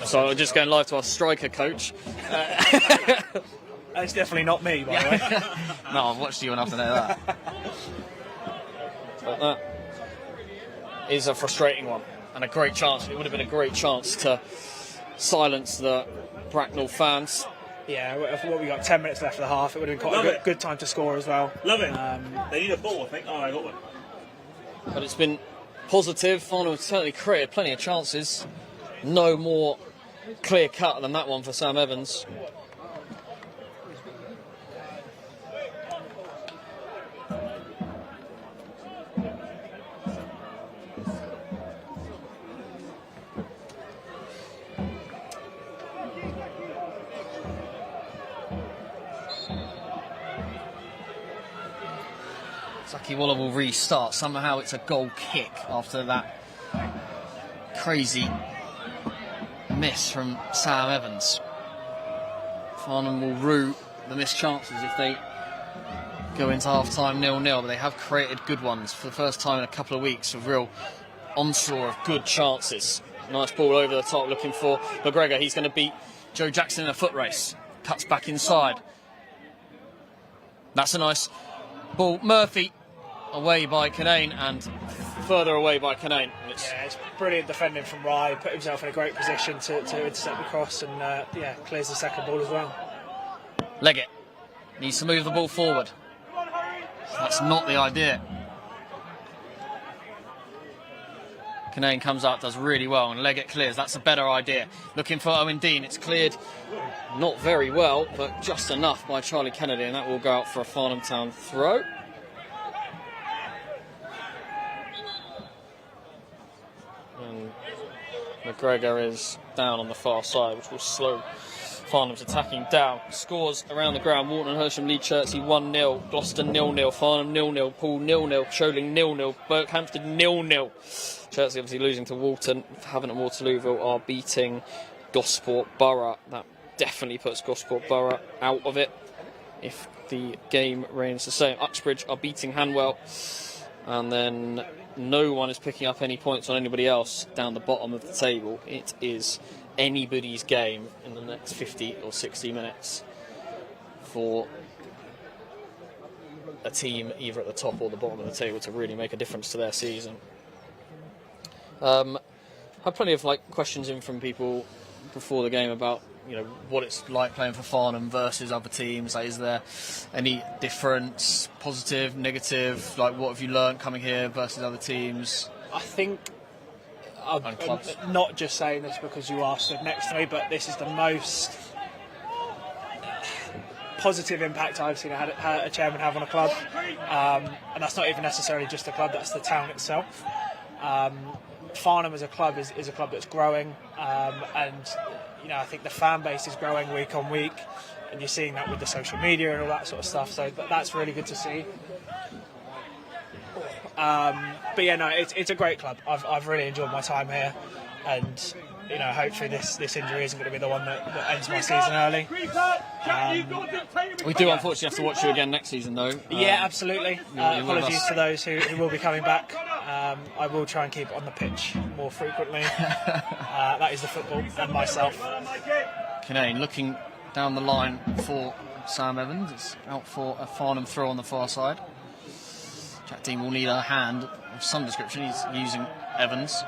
So we're just going live to our striker coach. That's definitely not me, by the way. No, I've watched you enough to know that. But that is a frustrating one and a great chance. It would have been a great chance to silence the Bracknell fans. Yeah, what we got 10 minutes left of the half. It would have been quite a good time to score as well. Love it. They need a ball, I think. Oh, I got one. But it's been positive. Farnham certainly created plenty of chances. No more clear cut than that one for Sam Evans. Zaki Waller will restart. Somehow it's a goal kick after that crazy miss from Sam Evans. Farnham will rue the missed chances if they go into half-time 0-0, but they have created good ones for the first time in a couple of weeks, a real onslaught of good chances. Nice ball over the top looking for McGregor. He's going to beat Joe Jackson in a foot race. Cuts back inside. That's a nice ball. Murphy away by Kinane and further away by Kinane. It's brilliant defending from Rye. Put himself in a great position to intercept the cross and clears the second ball as well. Leggett needs to move the ball forward. That's not the idea. Kinane comes up, does really well, and Leggett clears. That's a better idea. Looking for Owen Dean. It's cleared not very well, but just enough by Charlie Kennedy, and that will go out for a Farnham Town throw. And McGregor is down on the far side, which will slow Farnham's attacking down. Scores around the ground. Walton and Hersham lead Chertsey 1-0. Gloucester 0-0. Farnham 0-0. Poole 0-0. Sholing 0-0. Berkhamsted 0-0. Chertsey obviously losing to Walton. Havant and Waterlooville are beating Gosport Borough. That definitely puts Gosport Borough out of it. If the game reigns the same. Uxbridge are beating Hanwell, and then no one is picking up any points on anybody else down the bottom of the table. It is anybody's game in the next 50 or 60 minutes for a team either at the top or the bottom of the table to really make a difference to their season. Had plenty of questions in from people before the game about what it's like playing for Farnham versus other teams. Is there any difference, positive, negative? What have you learned coming here versus other teams? I think I'm not just saying this because you are stood next to me, but this is the most positive impact I've seen a chairman have on a club, and that's not even necessarily just the club, that's the town itself. Farnham as a club is a club that's growing, and I think the fan base is growing week on week, and you're seeing that with the social media and all that sort of stuff, so that's really good to see. But yeah, no, it's a great club. I've really enjoyed my time here, and hopefully this injury isn't going to be the one that ends my season early. We do unfortunately have to watch you again next season, though. Yeah, absolutely. Apologies to those who will be coming back. I will try and keep it on the pitch more frequently. That is the football and myself. Kinane looking down the line for Sam Evans. It's out for a Farnham throw on the far side. Jack Dean will need a hand of some description. He's using Evans.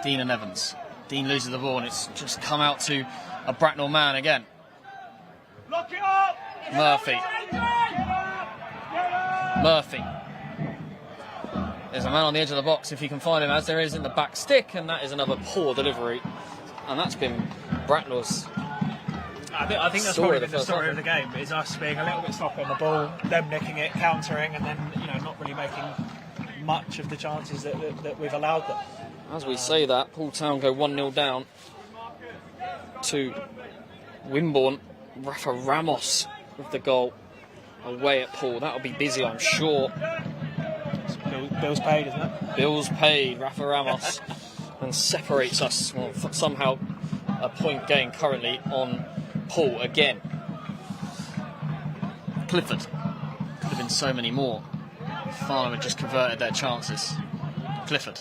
Dean and Evans. Dean loses the ball and it's just come out to a Bracknell man again. Lock it up! Murphy. There's a man on the edge of the box if he can find him, as there is in the back stick, and that is another poor delivery. And that's been Bracknell's. I think that's probably been the story of the game, is us being a little bit sloppy on the ball, them nicking it, countering, and then not really making much of the chances that we've allowed them. As we say that, Paul Town go 1-0 down to Wimborne. Rafa Ramos with the goal away at Paul. That'll be busy, I'm sure. Bills paid, isn't it? Bills paid, Rafa Ramos, and separates us. Well, somehow a point gain currently on Paul again. Clifford. Could have been so many more. Farnham had just converted their chances. Clifford.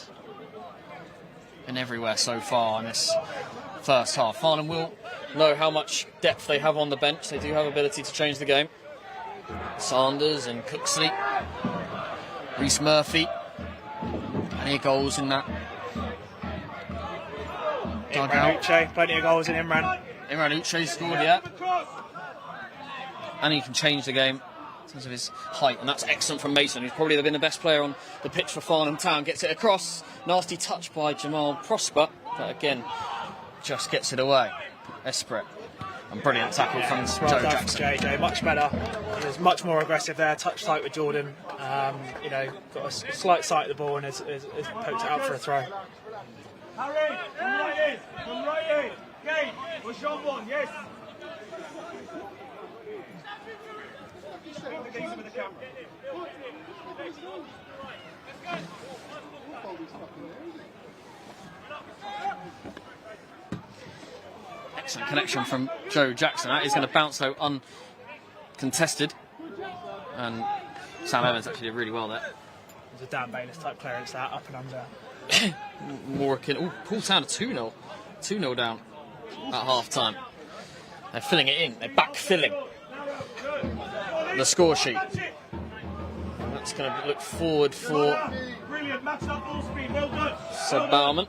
Been everywhere so far in this first half. Farnham will know how much depth they have on the bench. They do have ability to change the game. Sanders and Cooksley. Reese Murphy. Plenty of goals in that dugout. Uche, plenty of goals in Imran. Imran Uche scored, yeah. And he can change the game in terms of his height, and that's excellent from Mason, who's probably been the best player on the pitch for Farnham Town. Gets it across. Nasty touch by Jamal Prosper, but again, just gets it away. Esprit. And brilliant tackle from Joe Jackson. JJ, much better. He was much more aggressive there, touch tight with Jordan. Got a slight sight of the ball and has poked it out for a throw. Harry, come right in. Come right in. Gate, push on one, yes. Excellent connection from Joe Jackson. That is going to bounce though uncontested. And Sam Evans actually did really well there. It was a Dan Bayliss type clearance, that up and under. Paul Town 2-0. 2-0 down at half time. They're filling it in. They're backfilling the score sheet. And that's going to look forward for Brilliant, match up full speed, well done. Seb Bauman.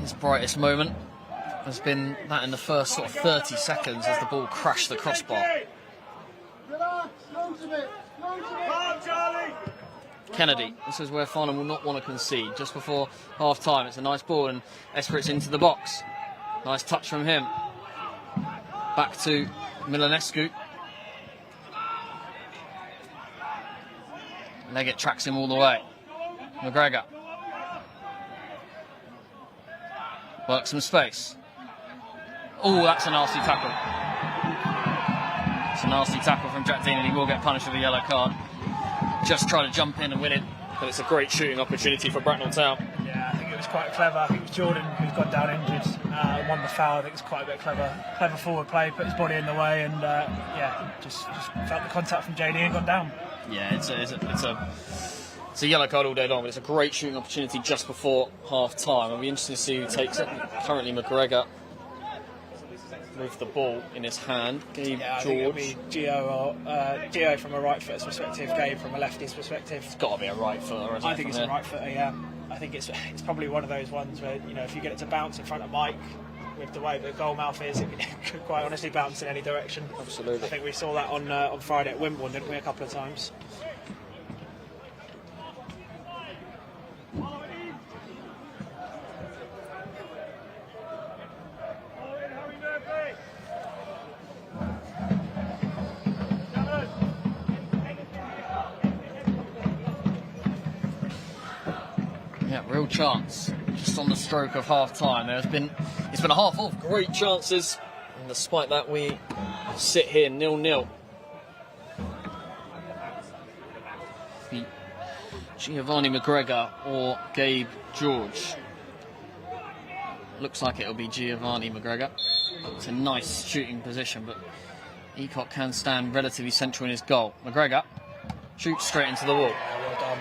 His brightest moment has been that in the first sort of 30 seconds as the ball crashed the crossbar. Kennedy, this is where Farnham will not want to concede. Just before half time, it's a nice ball and Esprit's into the box. Nice touch from him. Back to Milanescu. Leggett tracks him all the way. McGregor. Works some space. Oh, that's a nasty tackle. It's a nasty tackle from Jack Dean, and he will get punished with a yellow card. Just trying to jump in and win it, but it's a great shooting opportunity for Bracknell Town. Yeah, I think was quite clever. I think it was Jordan who's gone down injured and won the foul. I think it's quite a bit clever forward play, put his body in the way, and just felt the contact from JD and gone down. Yeah, it's a yellow card all day long, but it's a great shooting opportunity just before half time. It'll be interesting to see who takes it. Currently McGregor with the ball in his hand. Gabe I George. think it'll be Gio from a right footer's perspective, Gabe from a lefty's perspective. It's got to be a right footer, isn't it? I think it's a right footer, yeah. I think it's probably one of those ones where, you know, if you get it to bounce in front of Mike, with the way the goal mouth is, it could quite honestly bounce in any direction. Absolutely. I think we saw that on Friday at Wimbledon, didn't we, a couple of times? Yeah, real chance. Just on the stroke of half time. It's been a half of great chances, and despite that we sit here 0-0. Giovanni McGregor or Gabe George. Looks like it'll be Giovanni McGregor. It's a nice shooting position, but Eacott can stand relatively central in his goal. McGregor shoots straight into the wall. Well done.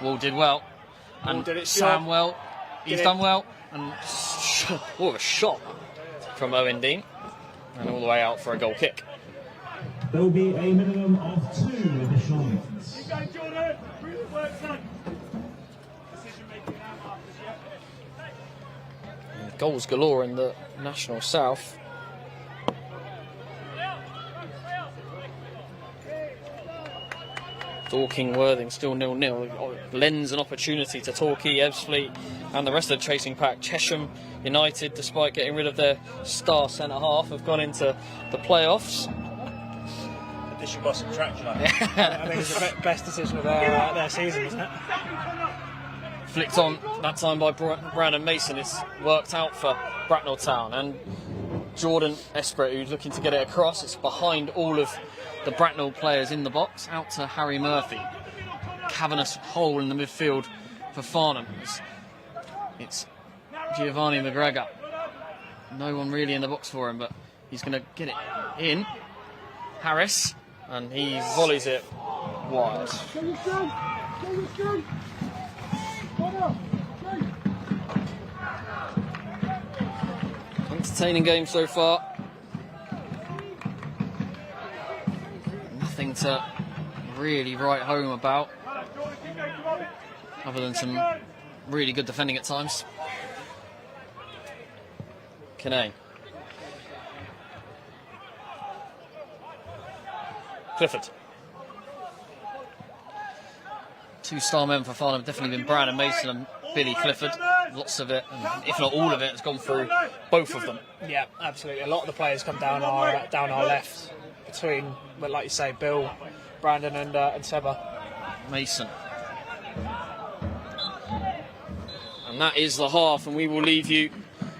Wall did well. And did its Sam job. well. He's done well. And a shot from Owen Dean. And all the way out for a goal kick. There will be a minimum of 2 additional minutes. Keep going, Jordan. Brilliant work, son. Decision making now, Marcus, yeah. And goals galore in the National South. Dorking Worthing still 0-0. Lends an opportunity to Torquay, Ebbsfleet and the rest of the chasing pack. Chesham United, despite getting rid of their star centre half, have gone into the playoffs. Addition by subtraction, I think. I think it's the best decision of their season, isn't it? Flicked on that time by Brandon Mason. It's worked out for Bracknell Town. And Jordan Esprit, who's looking to get it across. It's behind all of the Bracknell players in the box, out to Harry Murphy. Cavernous hole in the midfield for Farnham. It's Giovanni McGregor. No one really in the box for him, but he's going to get it in. Harris, and he volleys it wide. Entertaining game so far. Nothing to really write home about, other than some really good defending at times. Kinane. Clifford. 2-star men for Farnham have definitely been Brandon Mason and Billy Clifford. Lots of it, and if not all of it, has gone through both of them. Yeah, absolutely. A lot of the players come down our left between, well, like you say, Bill, Brandon, and Seba. Mason. And that is the half, and we will leave you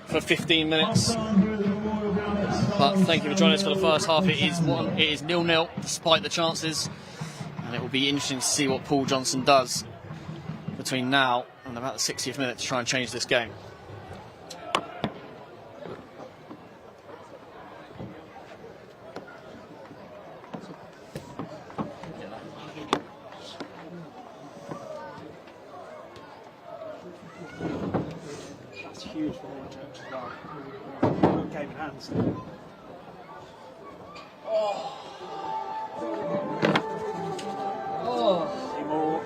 for 15 minutes. But thank you for joining us for the first half. It is 0-0 despite the chances, and it will be interesting to see what Paul Johnson does between now and about the 60th minute to try and change this game. That's huge for all church as well. Game in hands.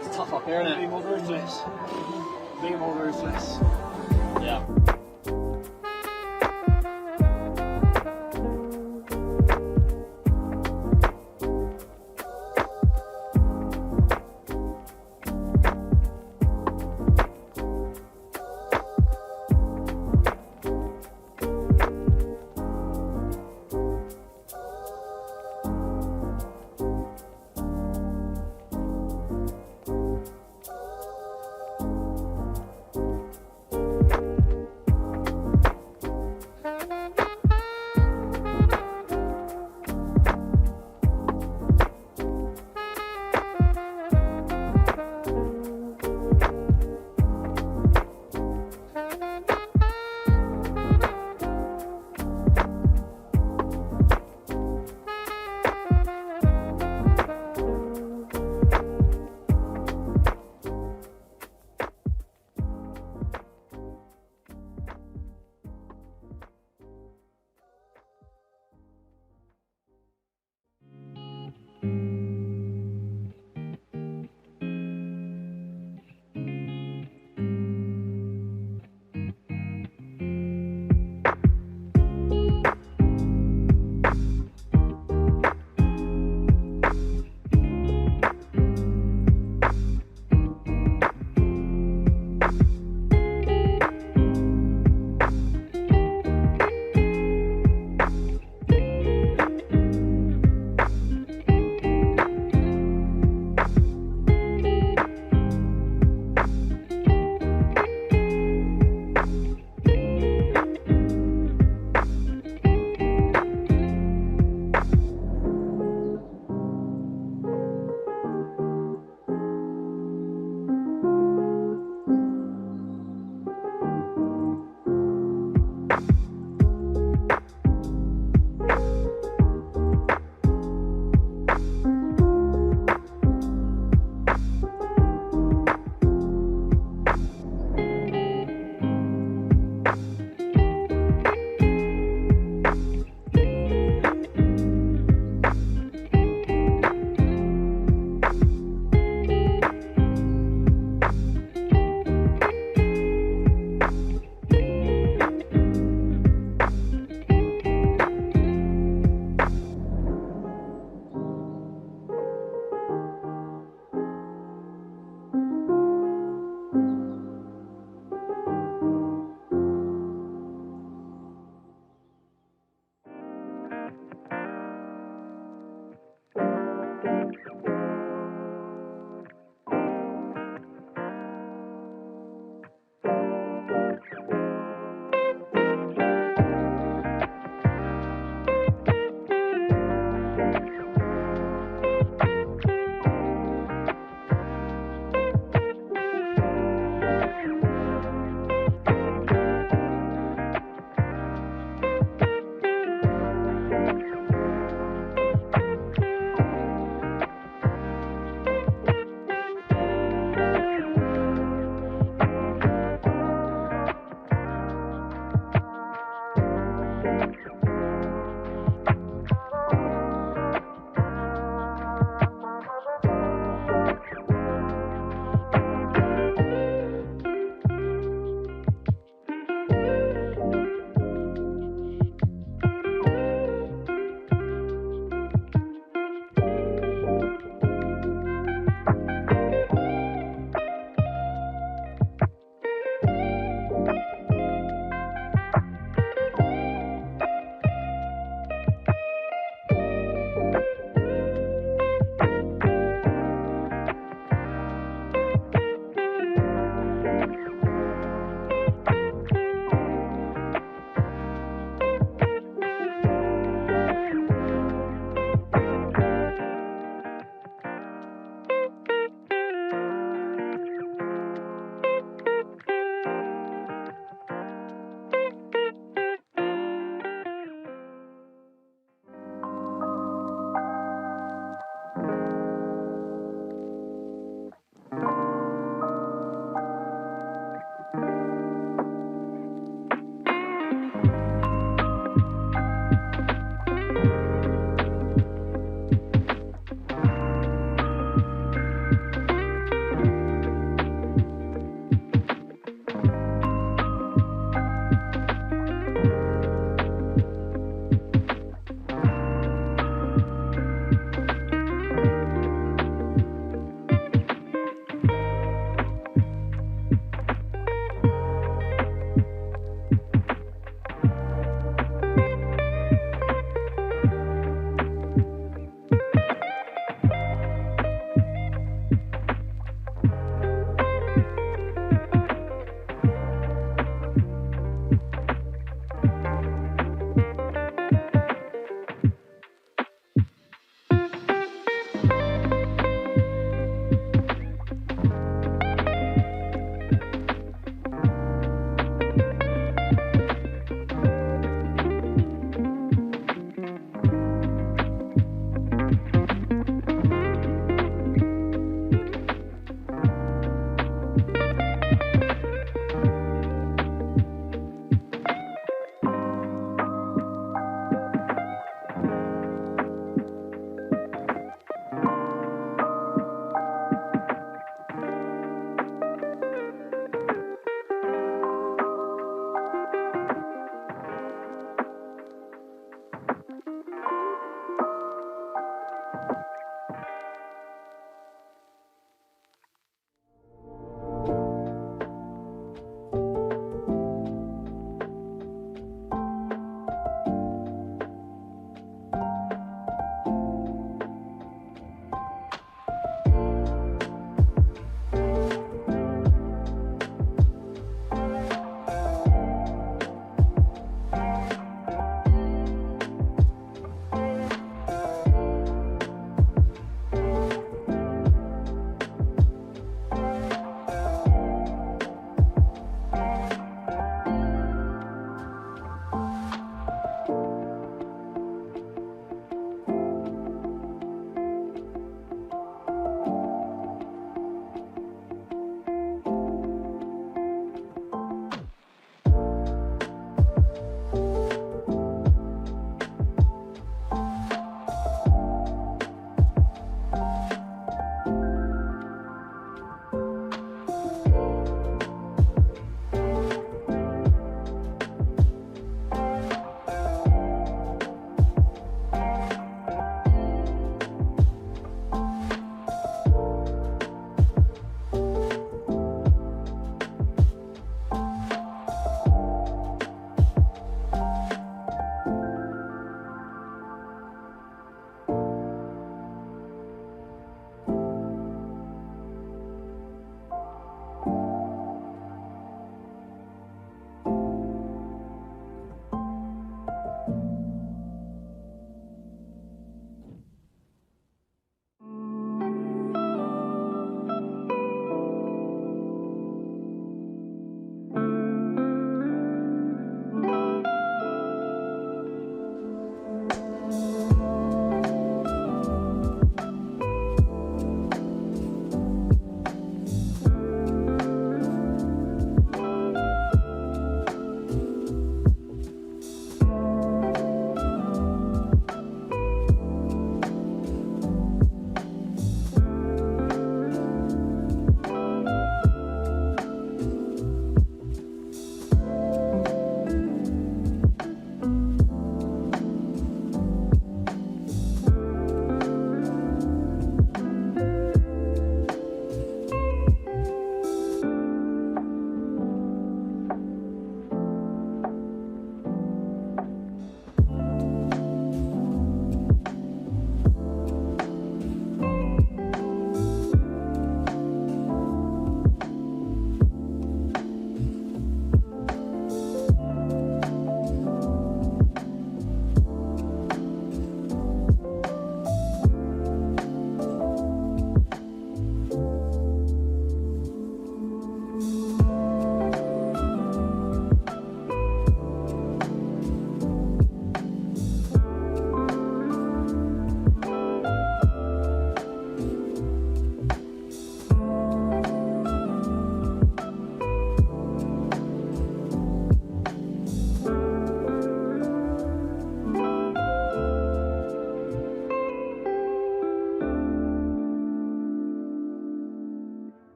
It's tough up here, isn't Be it? more ruthless. Be more ruthless. Yeah.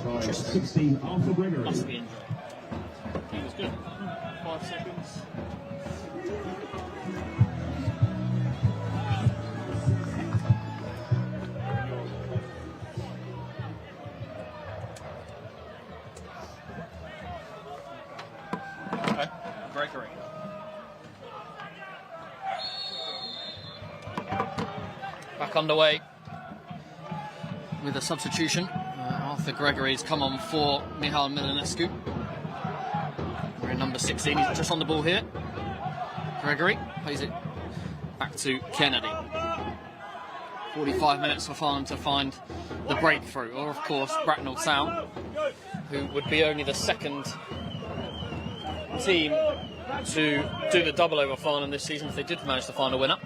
minutes by 16 Arthur Gregory. Must be injured. He was good. 5 seconds. Okay, Gregory. Back underway with a substitution. Arthur Gregory's come on for Mihal Milinescu. We're in number 16, he's just on the ball here. Gregory plays it back to Kennedy. 45 minutes for Farnham to find the breakthrough, or of course Bracknell Town, who would be only the second team to do the double over Farnham this season if they did manage to find a winner.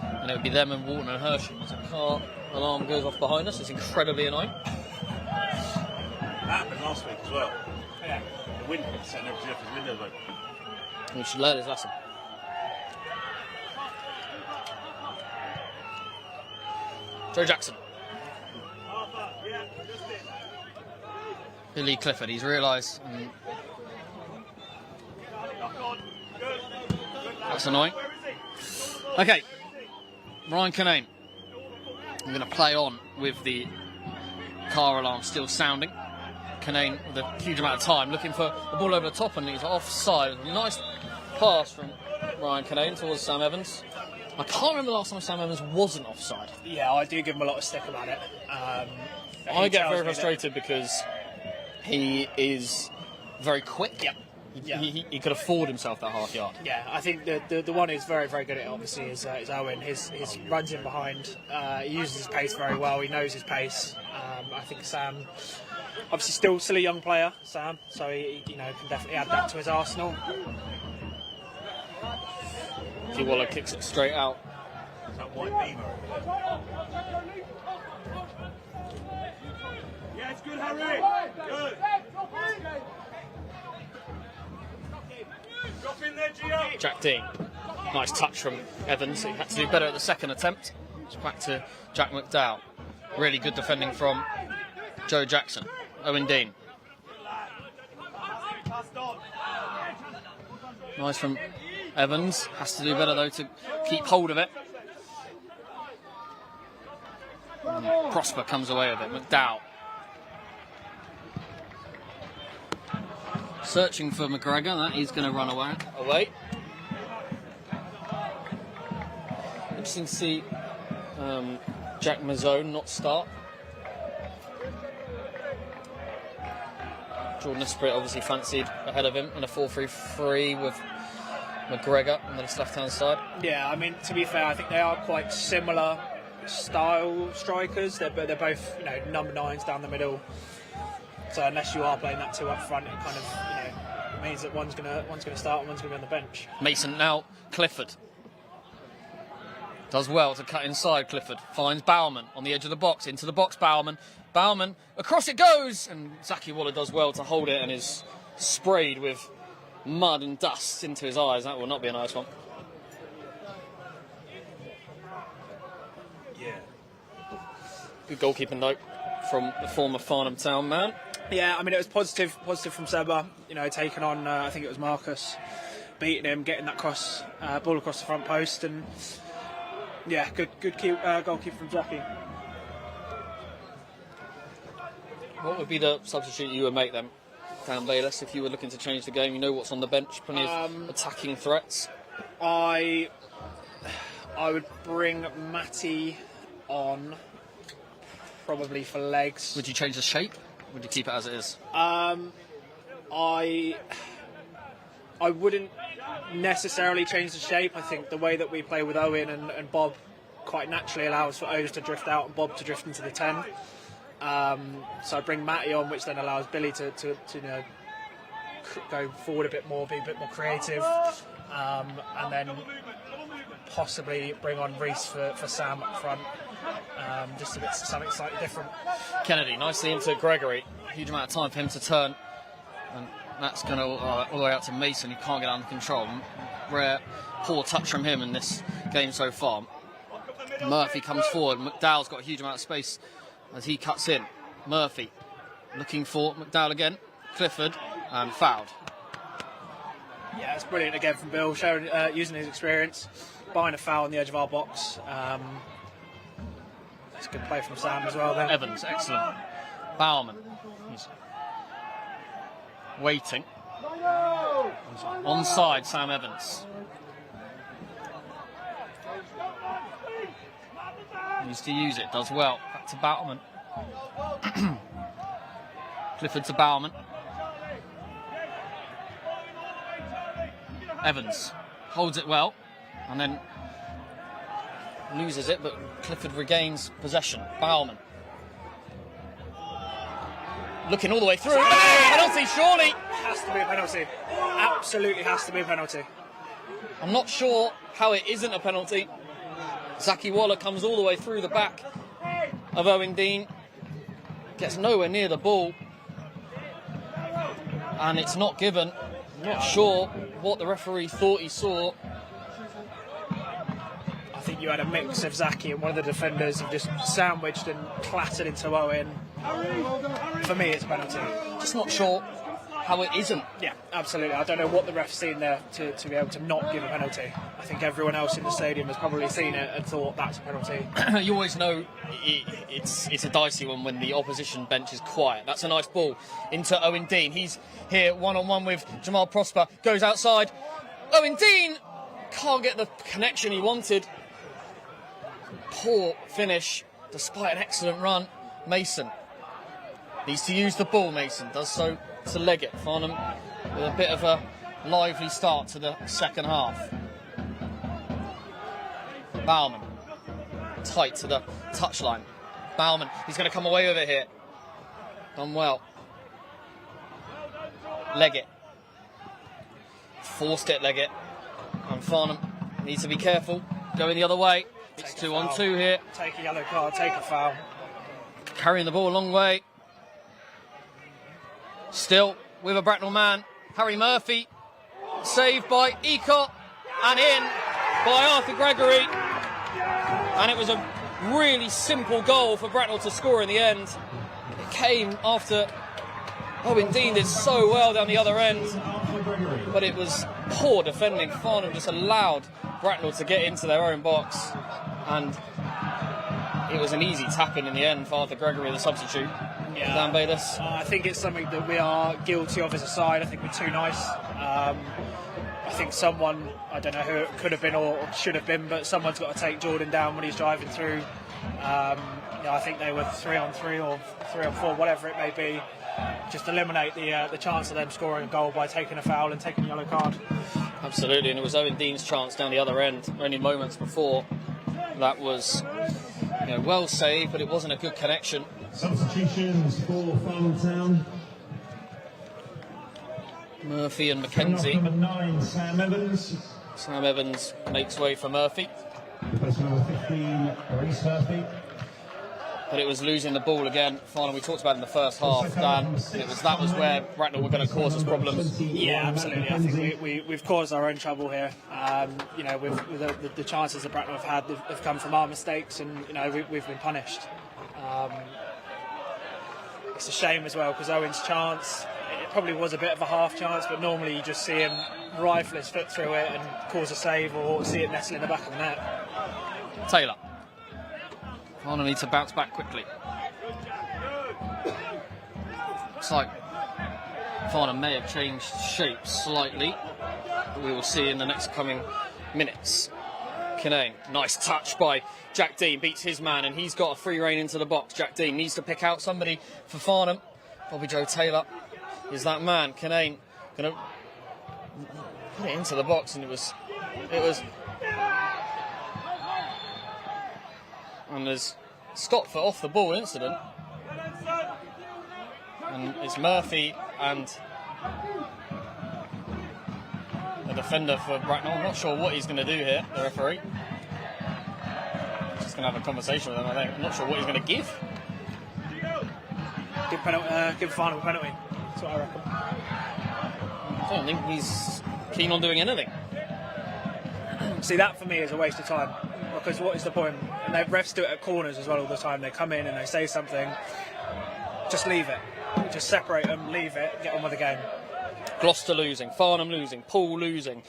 And it would be them and Walton and Hershey. As a car alarm goes off behind us, it's incredibly annoying. That happened last week as well. Yeah. The wind was setting everything up, his windows open. He should learn his lesson. Joe Jackson. Billy Clifford, he's realised. That's annoying. Okay, Ryan Kinane. I'm going to play on with the car alarm still sounding. Kinane with a huge amount of time looking for the ball over the top, and he's offside. Nice pass from Ryan Kinane towards Sam Evans. I can't remember the last time Sam Evans wasn't offside. Yeah, I do give him a lot of stick about it. I get very frustrated because he is very quick. Yep. He could afford himself that half yard. Yeah, I think the one who's very, very good at it, obviously, is Owen. His runs in behind. He uses his pace very well. He knows his pace. I think Sam, obviously, still a young player, Sam. So he can definitely add that to his arsenal. Waller kicks it straight out. That white beamer. Yeah, it's good, Harry. Good. Drop in there, Gio. Jack Dean. Nice touch from Evans. He had to do better at the second attempt. It's back to Jack McDowell. Really good defending from Joe Jackson. Owen Dean. Nice from Evans. Has to do better though to keep hold of it. Prosper comes away with it. McDowell. Searching for McGregor. That he's going to run away. Interesting to see Jack Mazzone not start. Jordan Esprit obviously fancied ahead of him in a 4-3-3 with McGregor on this left-hand side. Yeah, I mean, to be fair, I think they are quite similar style strikers. They're both, number 9s down the middle. So unless you are playing that 2 up front, it kind of, means that one's gonna start and one's gonna be on the bench. Mason now. Clifford does well to cut inside. Clifford finds Bowerman on the edge of the box. Into the box, Bowerman across it goes, and Zachy Waller does well to hold it and is sprayed with mud and dust into his eyes. That will not be a nice one. Yeah. Good goalkeeping note from the former Farnham Town man. Yeah, I mean, it was positive from Seba, taking on, I think it was Marcus, beating him, getting that ball across the front post, and yeah, good goalkeeper from Zachy. What would be the substitute you would make then, Dan Bayless, if you were looking to change the game? You know what's on the bench, plenty of attacking threats. I would bring Matty on, probably for legs. Would you change the shape? Would you keep it as it is? I wouldn't necessarily change the shape. I think the way that we play with Owen and Bob quite naturally allows for Owen to drift out and Bob to drift into the 10. So I bring Matty on, which then allows Billy to go forward a bit more, be a bit more creative, and then possibly bring on Reese for Sam up front. Just a bit something slightly different. Kennedy nicely into Gregory. Huge amount of time for him to turn, and that's going all the way out to Mason, who can't get under control. Rare, poor touch from him in this game so far. Murphy comes forward. McDowell's got a huge amount of space as he cuts in. Murphy Looking for McDowell again. Clifford, and fouled. Yeah, it's brilliant again from Bill, showing, using his experience, buying a foul on the edge of our box. It's a good play from Sam as well there. Evans, excellent. Bowerman, he's waiting. Onside, Sam Evans. Needs to use it, does well. Back to Bowerman. Clifford to Bowerman. Evans holds it well and then loses it, but Clifford regains possession. Bowerman looking all the way through. Penalty, surely. Has to be a penalty. Absolutely has to be a penalty. I'm not sure how it isn't a penalty. Zaki Waller comes all the way through the back of Owen Dean, gets nowhere near the ball, and it's not given. Not sure what the referee thought he saw. I think you had a mix of Zaki and one of the defenders have just sandwiched and clattered into Owen. For me, it's a penalty. Just not sure how it isn't. Yeah, absolutely. I don't know what the ref's seen there to be able to not give a penalty. I think everyone else in the stadium has probably seen it and thought that's a penalty. You always know it's a dicey one when the opposition bench is quiet. That's a nice ball into Owen Dean. He's here one-on-one with Jamal Prosper. Goes outside. Owen Dean can't get the connection he wanted. Poor finish, despite an excellent run. Mason needs to use the ball. Mason does so to Leggett. Farnham with a bit of a lively start to the second half. Bowerman tight to the touchline. Bowerman, he's going to come away with it here. Done well. Leggett forced it. Leggett and Farnham needs to be careful. Going the other way. It's 2-on-2 here. Take a yellow card. Take a foul. Carrying the ball a long way. Still with a Bracknell man, Harry Murphy, saved by Ecott and in by Arthur Gregory. And it was a really simple goal for Bracknell to score in the end. It came after Owen Dean did so well down the other end, but it was poor defending. Farnham just allowed Bracknell to get into their own box, and it was an easy tap-in the end for Arthur Gregory, the substitute. Yeah. Dan Bayliss. I think it's something that we are guilty of as a side. I think we're too nice. I think someone, I don't know who it could have been or should have been, but someone's got to take Jordan down when he's driving through. I think they were 3-on-3 or 3-on-4, whatever it may be. Just eliminate the chance of them scoring a goal by taking a foul and taking a yellow card. Absolutely, and it was Owen Dean's chance down the other end only moments before. That was well saved, but it wasn't a good connection. Substitutions for Farnham Town. Murphy and Mackenzie. Number 9, Sam Evans. Sam Evans makes way for Murphy. Replacement number 15, Reese Murphy. But it was losing the ball again. Finally, we talked about it in the first half, Dan. That was where Bracknell were going to cause us problems. Yeah, absolutely. I think we've caused our own trouble here. With the chances that Bracknell have had, have come from our mistakes, and we've been punished. It's a shame as well because Owen's chance, it probably was a bit of a half chance, but normally you just see him rifle his foot through it and cause a save, or see it nestle in the back of the net. Taylor. Farnham needs to bounce back quickly. Looks like Farnham may have changed shape slightly. We will see in the next coming minutes. Kinane, nice touch by Jack Dean, beats his man, and he's got a free rein into the box. Jack Dean needs to pick out somebody for Farnham. Bobby Joe Taylor is that man. Kinane going to put it into the box, and it was. And there's stopped for off the ball incident, and it's Murphy and the defender for Bracknell. I'm not sure what he's going to do here, the referee. Just going to have a conversation with him, I think. I'm not sure what he's going to give. Give Farnham a penalty. That's what I reckon. I don't think he's keen on doing anything. See, that for me is a waste of time. Because what is the point? And refs do it at corners as well all the time. They come in and they say something. Just leave it. just separate them, leave it, get on with the game. Gloucester losing, Farnham losing, Poole losing.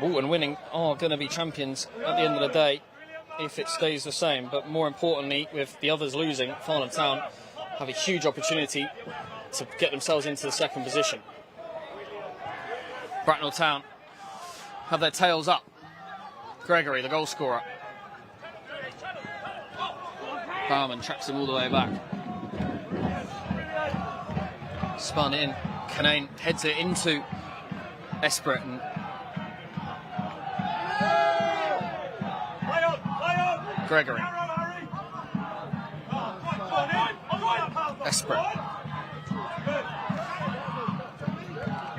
Walton winning are going to be champions at the end of the day if it stays the same. But more importantly, with the others losing, Farnham Town have a huge opportunity to get themselves into the second position. Bracknell Town have their tails up. Gregory, the goal scorer. Barman tracks him all the way back. Spun it in. Canane heads it into Esprit. And Gregory. Esprit.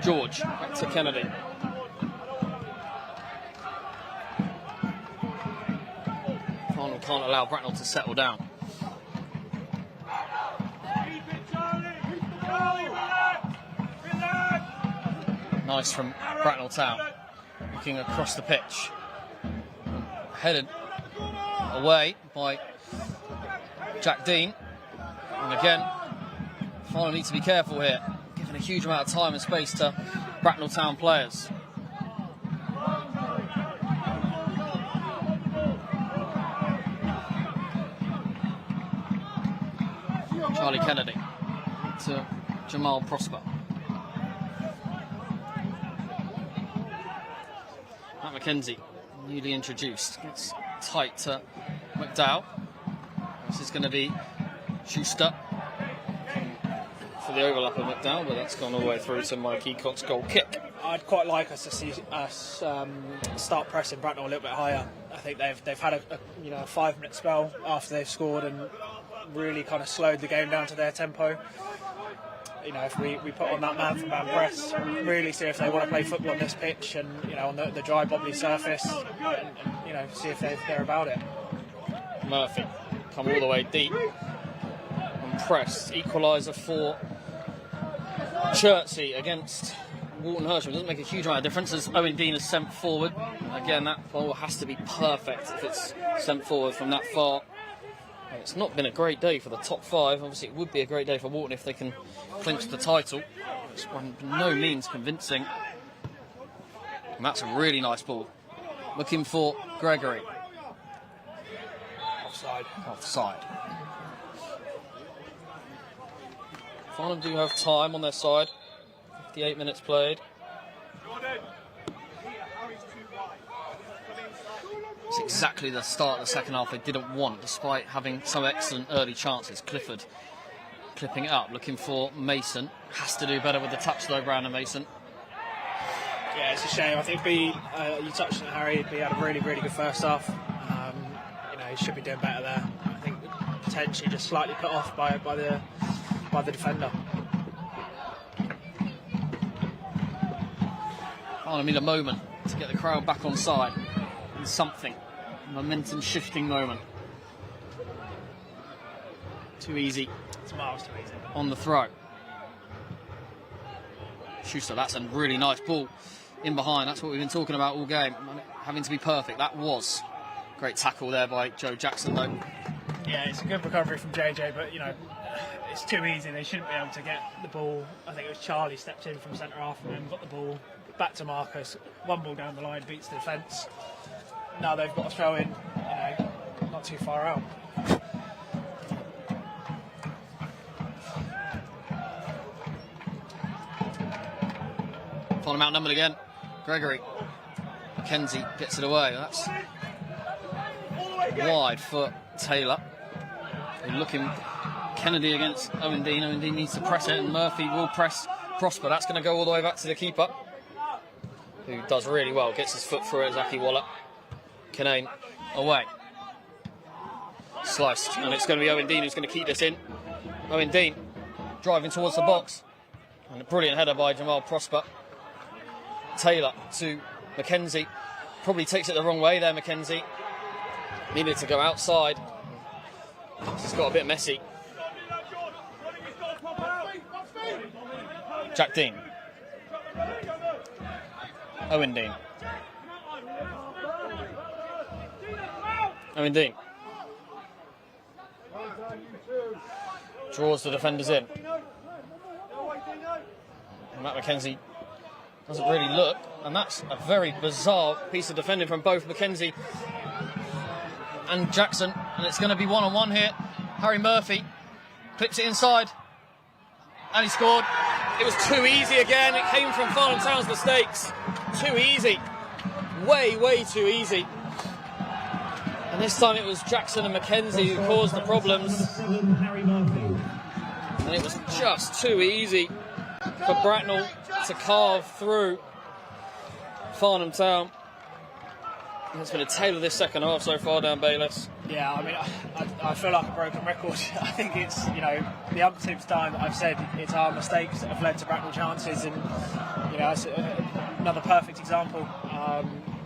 George, back to Kennedy. Farnham can't allow Bracknell to settle down. Nice from Bracknell Town. Looking across the pitch. Headed away by Jack Dean. And again, Farnham need to be careful here. Giving a huge amount of time and space to Bracknell Town players. Charlie Kennedy to Jamal Prosper. Matt McKenzie, newly introduced, gets tight to McDowell. This is going to be Schuster for the overlap of McDowell, but that's gone all the way through to Mike Eacott's goal kick. I'd quite like us to see us start pressing Bracknell a little bit higher. I think they've had a 5-minute spell after they've scored and really kind of slowed the game down to their tempo. If we put on that man-for-man press, really see if they want to play football on this pitch and on the dry, bobbly surface, and see if they're about it. Murphy come all the way deep and press. Equaliser for Chertsey against Walton Hersham. It doesn't make a huge amount of difference as Owen Dean is sent forward. Again, that ball has to be perfect if it's sent forward from that far. It's not been a great day for the top 5. Obviously, it would be a great day for Walton if they can clinch the title. It's by no means convincing. And that's a really nice ball. Looking for Gregory. Offside. Farnham do have time on their side. 58 minutes played. It's exactly the start of the second half they didn't want, despite having some excellent early chances. Clifford clipping it up, looking for Mason. Has to do better with the touch though, Brandon Mason. Yeah, it's a shame. I think you touched on it, Harry. B had a really, really good first half. He should be doing better there. I think potentially just slightly put off by the defender. I need a moment to get the crowd back on side. And something. A momentum shifting moment. Too easy. It's miles too easy. On the throw. Schuster, that's a really nice ball in behind. That's what we've been talking about all game. Having to be perfect. That was great tackle there by Joe Jackson, though. Yeah, it's a good recovery from JJ, but it's too easy. They shouldn't be able to get the ball. I think it was Charlie stepped in from centre half and then got the ball back to Marcus. One ball down the line, beats the defence. Now they've got to throw in, not too far out. Farnham outnumbered again. Gregory. Mackenzie gets it away. That's wide for Taylor. They're looking Kennedy against Owen Dean. Owen Dean needs to press it, and Murphy will press Prosper. That's going to go all the way back to the keeper, who does really well. Gets his foot through it, Zaki Waller. Canane away. Sliced, and it's going to be Owen Dean who's going to keep this in. Owen Dean driving towards the box. And a brilliant header by Jamal Prosper. Taylor to Mackenzie. Probably takes it the wrong way there, Mackenzie. Needed to go outside. It's got a bit messy. Jack Dean. Owen Dean. Owen Dean. Draws the defenders in. And Matt McKenzie doesn't really look, and that's a very bizarre piece of defending from both McKenzie and Jackson, and it's going to be one-on-one here. Harry Murphy clips it inside, and he scored. It was too easy again. It came from Farnham Town's mistakes. Too easy. Way, way too easy. And this time it was Jackson and McKenzie who caused the problems. And it was just too easy for Bracknell to carve through Farnham Town. And it's been a tale of this second half so far, Dan Bayliss. Yeah, I mean, I feel like a broken record. I think it's, you know, the umpteenth time that I've said it's our mistakes that have led to Bracknell chances, and, you know, it's another perfect example.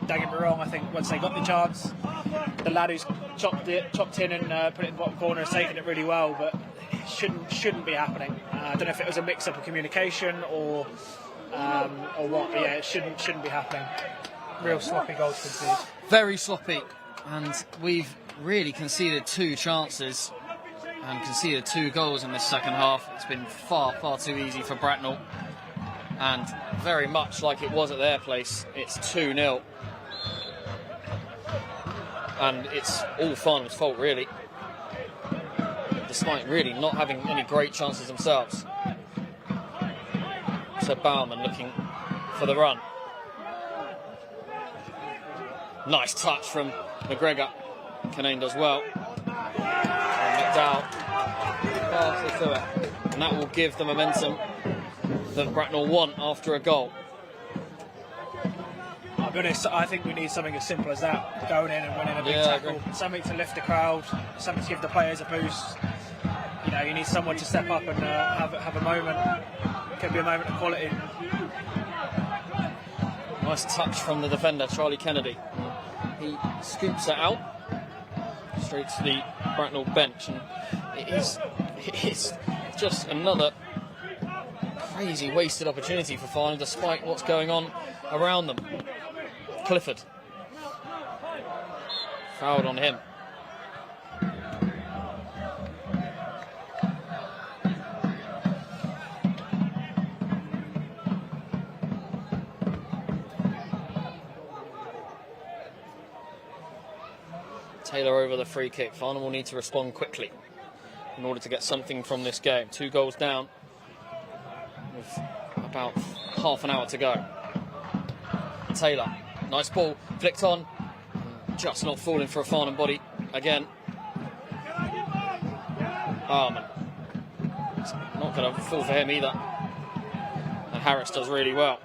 Don't get me wrong, I think once they got the chance, the lad who's chopped in and put it in the bottom corner has taken it really well, but it shouldn't be happening. I don't know if it was a mix-up of communication or what, but yeah, it shouldn't be happening. Real sloppy goals conceded. Very sloppy, and we've really conceded 2 chances and conceded 2 goals in this second half. It's been far, far too easy for Bracknell, and very much like it was at their place, it's 2-0. And it's all Farnham's fault, really, despite really not having any great chances themselves. So Bauman looking for the run. Nice touch from McGregor. Canane does well. And McDowell passes to it. And that will give the momentum that Bracknell want after a goal. I'll be honest, I think we need something as simple as that. Going in and winning a big tackle. Something to lift the crowd. Something to give the players a boost. You know, you need someone to step up and have a moment. It could be a moment of quality. Nice touch from the defender, Charlie Kennedy. He scoops it out straight to the Bracknell bench, and it is just another crazy wasted opportunity for Farnham, despite what's going on around them. Clifford fouled on him. Taylor over the free kick. Farnham will need to respond quickly in order to get something from this game. 2 goals down with about half an hour to go. Taylor, nice ball, flicked on, just not falling for a Farnham body again. Arman, it's not going to fall for him either. And Harris does really well.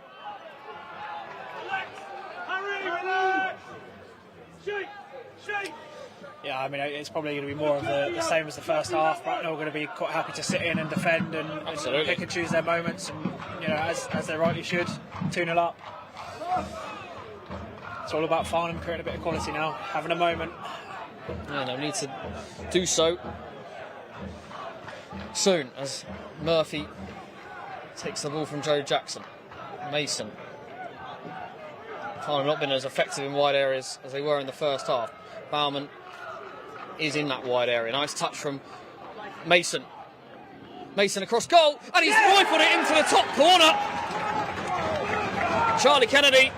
Yeah, I mean, it's probably going to be more of the same as the first half. Bracknell are going to be quite happy to sit in and defend and pick and choose their moments, and, you know, as they rightly should. 2-0 up. It's all about Farnham creating a bit of quality now, having a moment. Yeah, they'll need to do so soon, as Murphy takes the ball from Joe Jackson. Mason. Farnham not been as effective in wide areas as they were in the first half. Bauman is in that wide area. Nice touch from Mason. Mason across goal, and he's rifled it into the top corner. Charlie Kennedy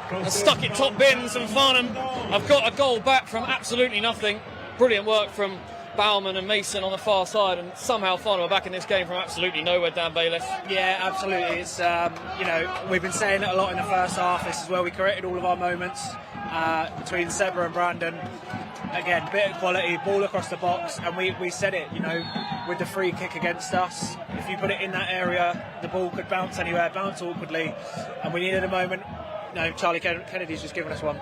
has stuck it top bins, and Farnham have got a goal back from absolutely nothing. Brilliant work from Bauman and Mason on the far side, and somehow Farnham are back in this game from absolutely nowhere, Dan Bayliss. Yeah, absolutely. It's you know, we've been saying it a lot in the first half. This is where we created all of our moments between Seba and Brandon. Again, bit of quality, ball across the box, and we said it, you know, with the free kick against us, if you put it in that area, the ball could bounce anywhere, bounce awkwardly, and we needed a moment. No, Charlie Kennedy's just given us one.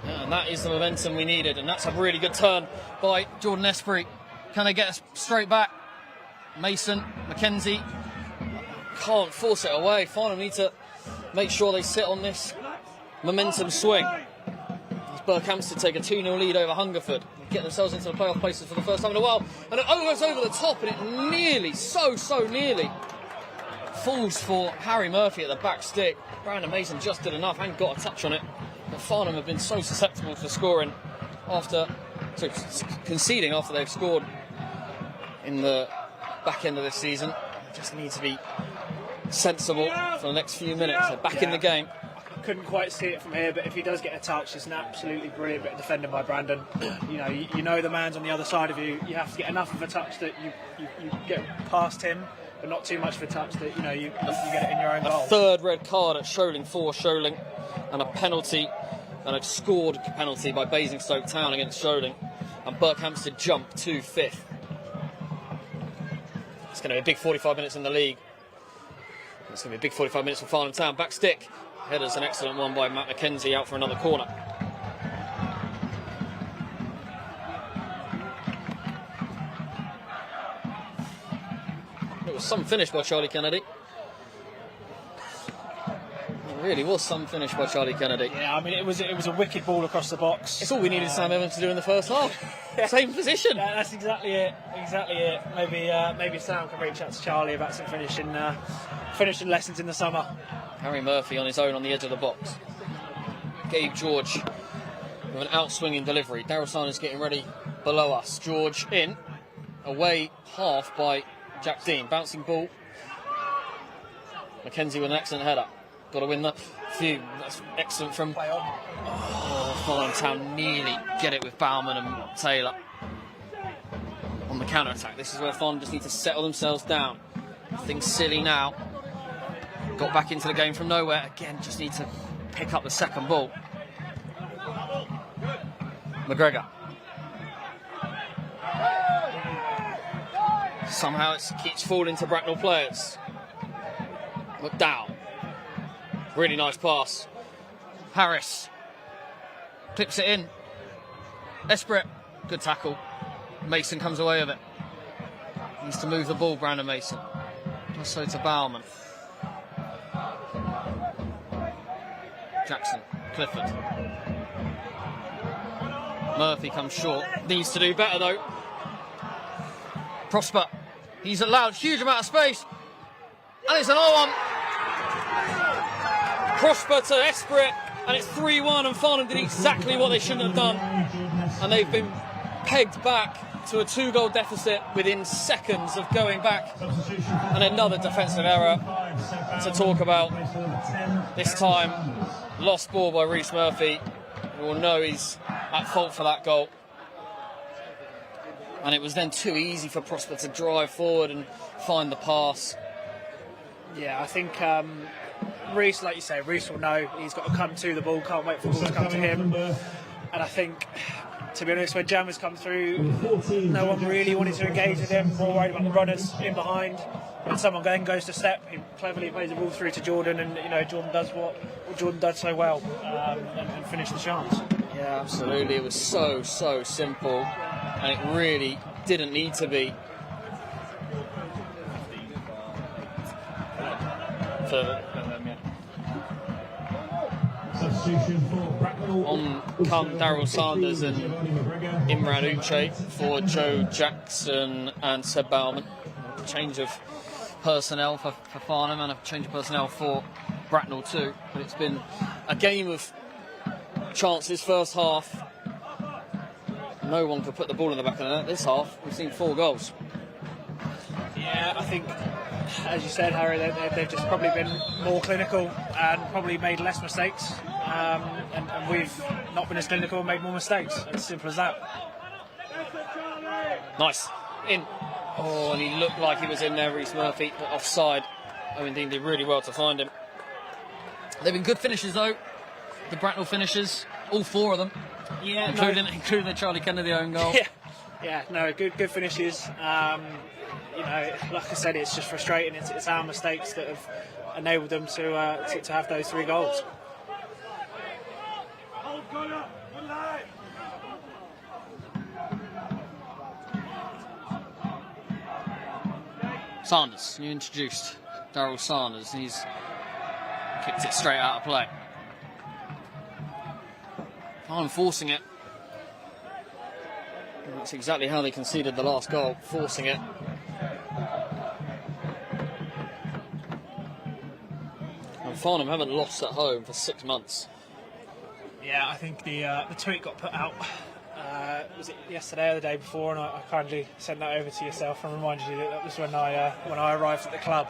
Yeah, and that is the momentum we needed, and that's a really good turn by Jordan Esprit. Can they get us straight back? Mason, McKenzie can't force it away. Farnham need to make sure they sit on this momentum swing. Berkhamsted take a 2-0 lead over Hungerford, get themselves into the playoff places for the first time in a while, and it goes over the top, and it nearly, so nearly falls for Harry Murphy at the back stick. Brandon Mason just did enough and got a touch on it, but Farnham have been so susceptible to scoring conceding after they've scored in the back end of this season. Just need to be sensible for the next few minutes. They're back in the game. I couldn't quite see it from here, but if he does get a touch, it's an absolutely brilliant bit of defending by Brandon. You know the man's on the other side of you. You have to get enough of a touch that you get past him, but not too much of a touch that you get it in your own goal. A third red card at Sholing for Sholing, and a penalty, and a scored penalty by Basingstoke Town against Sholing, and Berkhamsted jump to 5th. It's going to be a big 45 minutes in the league. It's going to be a big 45 minutes for Farnham Town. Back stick. Header's an excellent one by Matt McKenzie out for another corner. It was some finish by Charlie Kennedy. It really was some finish by Charlie Kennedy. Yeah, I mean it was a wicked ball across the box. It's all we needed Sam Evans to do in the first half. Same position. Yeah, that's exactly it. Exactly it. Maybe Sam can reach out to Charlie about some finishing lessons in the summer. Harry Murphy on his own on the edge of the box. Gabe George with an out-swinging delivery. Daryl Sanders getting ready below us. George in, away half by Jack Dean. Bouncing ball. McKenzie with an excellent header. Got to win the few. That's excellent from Farnham Town. Nearly get it with Bauman and Taylor on the counter-attack. This is where Farnham just need to settle themselves down. Nothing silly now. Got back into the game from nowhere. Again, just need to pick up the second ball. McGregor. Somehow it keeps falling to Bracknell players. McDowell. Really nice pass. Harris. Clips it in. Esprit. Good tackle. Mason comes away with it. Needs to move the ball, Brandon Mason. Also to Bauman. Jackson, Clifford. Murphy comes short. Needs to do better though. Prosper. He's allowed huge amount of space. And it's another one. Prosper to Esprit. And it's 3-1 and Farnham did exactly what they shouldn't have done. And they've been pegged back to a 2-goal deficit within seconds of going back. And another defensive error to talk about. This time, lost ball by Rhys Murphy. We will know he's at fault for that goal. And it was then too easy for Prosper to drive forward and find the pass. Yeah, I think Rhys, like you say, Rhys will know he's got to come to the ball, can't wait for the ball to come to him. And I think, to be honest, when Jammers come through, no one really wanted to engage with him. More worried about the runners in behind. When someone then goes to step, he cleverly plays the ball through to Jordan, and Jordan does what Jordan does so well, and finish the chance. Yeah, absolutely. It was so simple, and it really didn't need to be. Substitution for Bracknell. On come Daryl Sanders and Imran Uche for Joe Jackson and Seb Bauman. Change of personnel for Farnham and a change of personnel for Bracknell too. But it's been a game of chances first half. No one could put the ball in the back of the net. This half, we've seen 4 goals. Yeah, I think, as you said, Harry, they've just probably been more clinical and probably made less mistakes. And we've not been as clinical and made more mistakes. As simple as that. Nice. In. Oh, and he looked like he was in there, Rhys Murphy, but offside. Owen Dean did really well to find him. They've been good finishes, though. The Bracknell finishers, all 4 of them. Yeah, including the Charlie Kennedy own goal. Yeah, no, good finishes. Like I said, it's just frustrating. It's our mistakes that have enabled them to have those 3 goals. Sanders, you introduced Daryl Sanders, and he's kicked it straight out of play. Farnham forcing it. That's exactly how they conceded the last goal, forcing it. And Farnham haven't lost at home for 6 months. Yeah, I think the tweet got put out was it yesterday or the day before, and I kindly sent that over to yourself and reminded you that that was when I arrived at the club.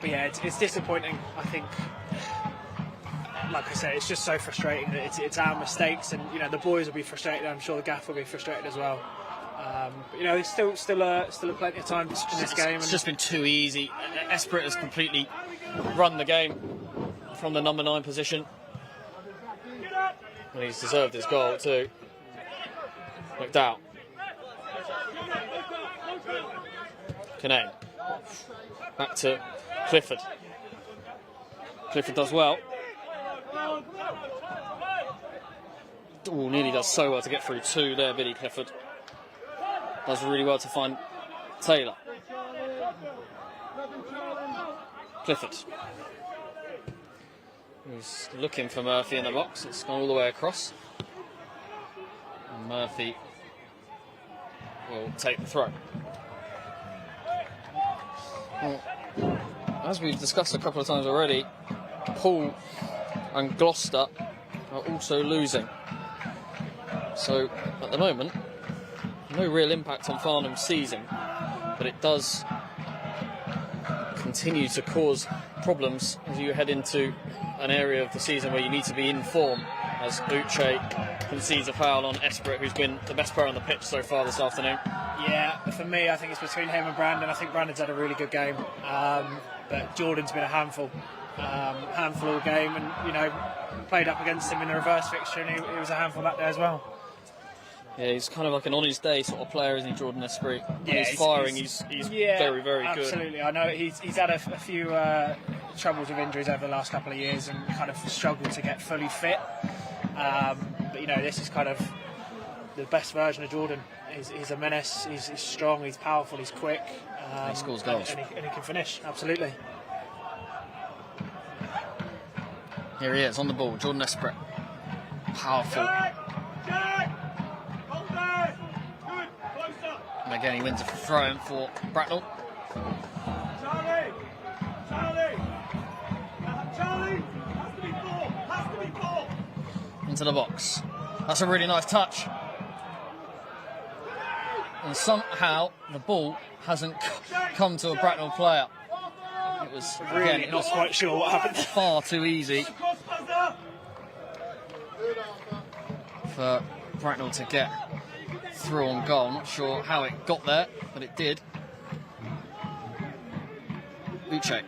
But yeah, it's disappointing. I think, like I say, it's just so frustrating that it's our mistakes, and you know the boys will be frustrated. I'm sure the gaff will be frustrated as well. But you know, there's still plenty of time in this game. It's just been too easy. Esprit has completely run the game from the number 9 position, and he's deserved his goal too. Looked out. Canane. Back to Clifford. Clifford does well. Oh, nearly does so well to get through 2 there, Billy Clifford. Does really well to find Taylor. Clifford. He's looking for Murphy in the box. It's gone all the way across. And Murphy will take the throw. Well, as we've discussed a couple of times already, Poole and Gloucester are also losing. So at the moment, no real impact on Farnham's season, but it does continue to cause problems as you head into an area of the season where you need to be in form, as Uche concedes a foul on Esprit, who's been the best player on the pitch so far this afternoon. Yeah, for me, I think it's between him and Brandon. I think Brandon's had a really good game, but Jordan's been a handful all game, and you know, played up against him in the reverse fixture, and he was a handful that day as well. Yeah, he's kind of like an on his day sort of player, isn't he, Jordan Esprit? When Yeah, he's firing, he's very, very good. Absolutely. I know he's had a few troubles with injuries over the last couple of years and kind of struggled to get fully fit. But you know, this is kind of the best version of Jordan. He's a menace. He's strong. He's powerful. He's quick. He scores goals. And he can finish. Absolutely. Here he is on the ball, Jordan Esprit. Powerful. And again, he wins a throw-in for Bracknell. Charlie, has to be ball. Into the box. That's a really nice touch. And somehow the ball hasn't come to a Bracknell player. It was Really not quite sure what happened. far too easy for Bracknell to get through on goal. Not sure how it got there, but it did. Uche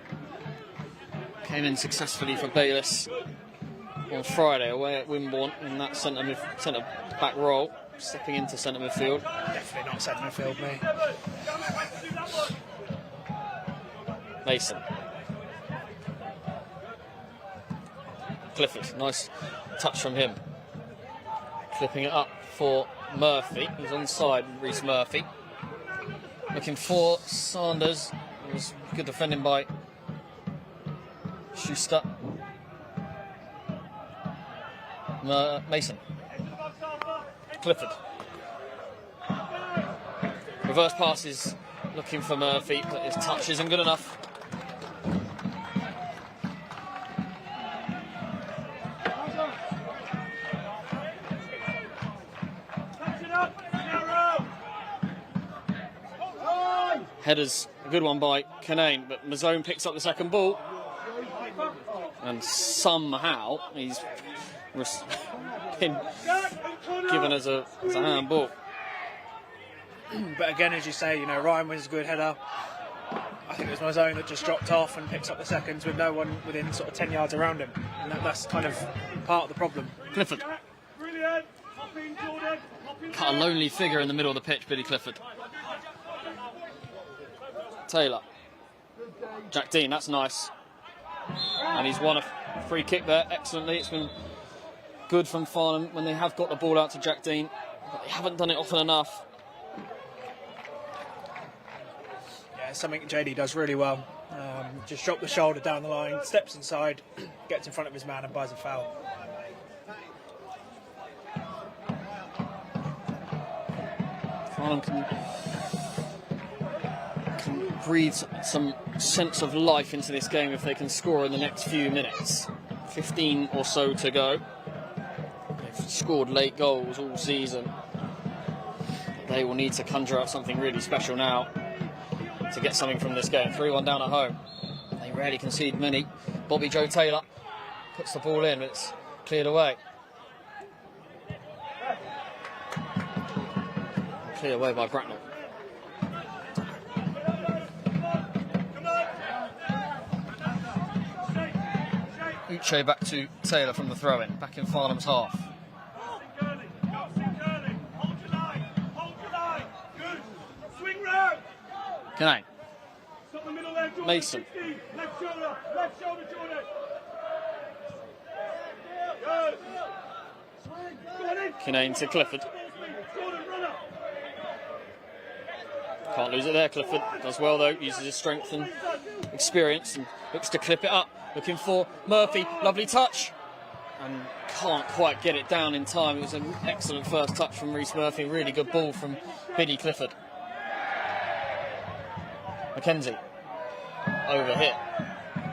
came in successfully for Bayliss on Friday away at Wimborne in that centre back role, stepping into centre midfield. Definitely not centre midfield, me. Mason. Clifford, nice touch from him. Flipping it up for Murphy. He's onside, Reece Murphy. Looking for Sanders. It was good defending by Schuster. Mason. Clifford. Reverse passes, looking for Murphy, but his touch isn't good enough. Header's a good one by Canane, but Mazzone picks up the second ball. And somehow he's been given as a handball. But again, as you say, you know, Ryan was a good header. I think it was Mazzone that just dropped off and picks up the seconds with no one within sort of 10 yards around him. And that's kind of part of the problem. Clifford. Brilliant. Hop in, Jordan. Hop in. Cut a lonely figure in the middle of the pitch, Billy Clifford. Taylor. Jack Dean, that's nice. And he's won a free kick there excellently. It's been good from Farnham when they have got the ball out to Jack Dean, but they haven't done it often enough. Yeah, something JD does really well. Just drop the shoulder down the line, steps inside, gets in front of his man and buys a foul. Farnham can breathe some sense of life into this game if they can score in the next few minutes. 15 or so to go. They've scored late goals all season. They will need to conjure up something really special now to get something from this game. 3-1 down at home. They rarely concede many. Bobby Joe Taylor puts the ball in, but it's cleared away. Cleared away by Bracknell. Uche back to Taylor from the throw-in, back in Farnham's half. Canane. Mason. Canane to Clifford. Can't lose it there, Clifford. Does well though, uses his strength and experience and looks to clip it up. Looking for Murphy, lovely touch. And can't quite get it down in time. It was an excellent first touch from Reece Murphy. Really good ball from Biddy Clifford. Mackenzie, over hit.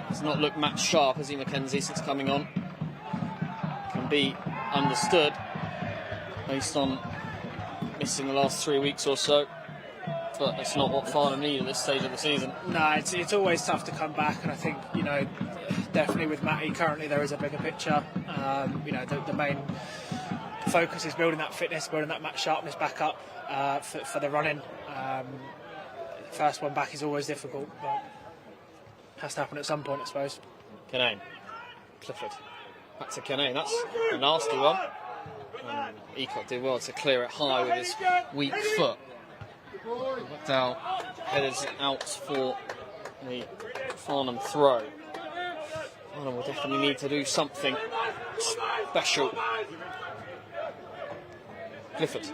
Does not look match sharp, has he, Mackenzie, since coming on. Can be understood based on missing the last 3 weeks or so. But that's not what Farnham need at this stage of the season. No, it's always tough to come back, and I think, you know, definitely with Matty currently there is a bigger picture. You know, the main focus is building that fitness, building that match sharpness back up for the running. First one back is always difficult, but has to happen at some point, I suppose. Canane, Clifford, back to Canane. That's a nasty one. Ecott did well to clear it high with his weak foot. McDowell headers out for the Farnham throw. Farnham will definitely need to do something special. Clifford.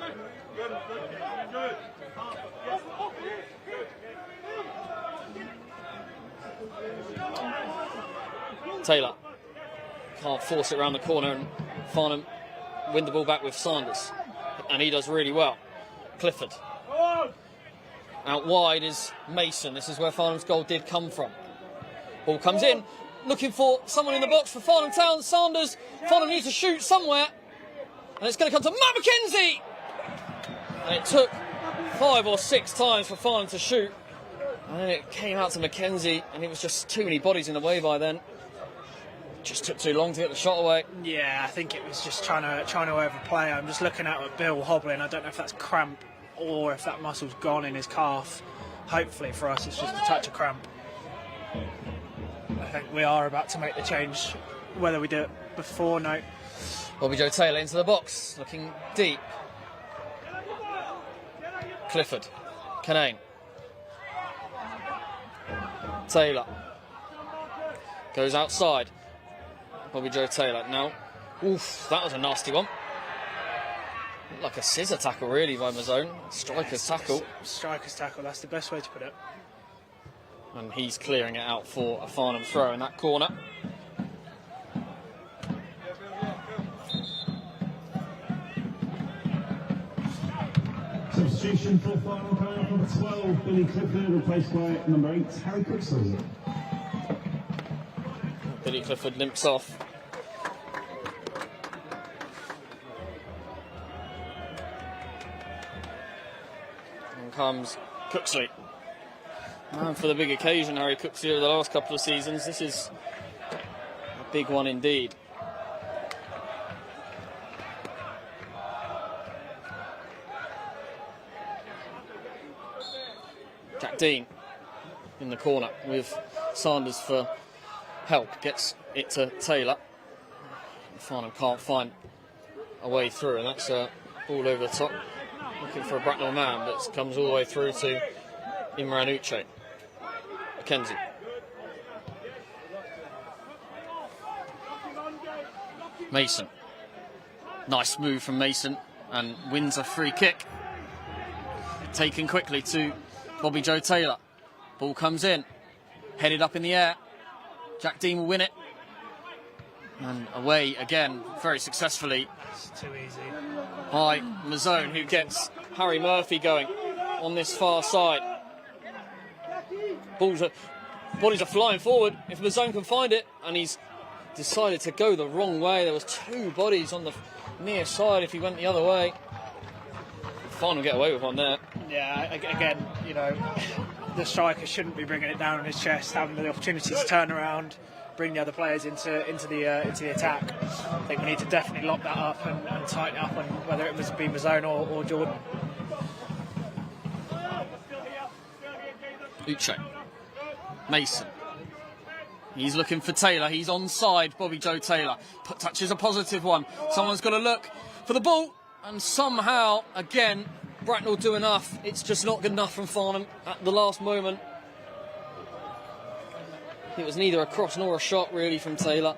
Taylor can't force it around the corner, and Farnham win the ball back with Sanders, and he does really well. Clifford. Out wide is Mason. This is where Farnham's goal did come from. Ball comes in, looking for someone in the box for Farnham Town. Sanders. Farnham needs to shoot somewhere, and it's going to come to Matt Mackenzie. And it took 5 or 6 times for Farnham to shoot, and then it came out to Mackenzie, and it was just too many bodies in the way by then. Just took too long to get the shot away. Yeah, I think it was just trying to overplay. I'm just looking at Bill hobbling. I don't know if that's cramp or if that muscle's gone in his calf. Hopefully for us it's just a touch of cramp. I think we are about to make the change. Whether we do it before, no. Bobby Joe Taylor into the box, looking deep. Clifford. Canane. Taylor. Goes outside. Bobby Joe Taylor now. Oof, that was a nasty one. Looked like a scissor tackle really by Mazzone. Striker's tackle. Striker's tackle, that's the best way to put it. And he's clearing it out for a Farnham throw in that corner. Substitution for Farnham Town, number 12, Billy Clifford, replaced by number 8, Harry Cookson. Billy Clifford limps off. And comes Cooksley. Man for the big occasion, Harry Cooksley, over the last couple of seasons. This is a big one indeed. Jack Dean in the corner with Sanders for help, gets it to Taylor. Farnham can't find a way through, and that's all over the top. Looking for a Bracknell man, but comes all the way through to Imran Uche. Mackenzie. Mason. Nice move from Mason, and wins a free kick. Taken quickly to Bobby Joe Taylor. Ball comes in, headed up in the air. Jack Dean will win it. And away again, very successfully. It's too easy. By Mazzone, who gets Harry Murphy going on this far side. Bodies are flying forward if Mazzone can find it, and he's decided to go the wrong way. There was 2 bodies on the near side if he went the other way. Farnham get away with one there. Yeah, again, you know, the striker shouldn't be bringing it down on his chest, having the opportunity to turn around, bring the other players into the attack. I think we need to definitely lock that up and tighten it up, on whether it was be Mazzone or Jordan. Uche. Mason. He's looking for Taylor. He's onside. Bobby Joe Taylor. Touch is a positive one. Someone's got to look for the ball. And somehow, again, Bracknell do enough. It's just not good enough from Farnham at the last moment. It was neither a cross nor a shot, really, from Taylor.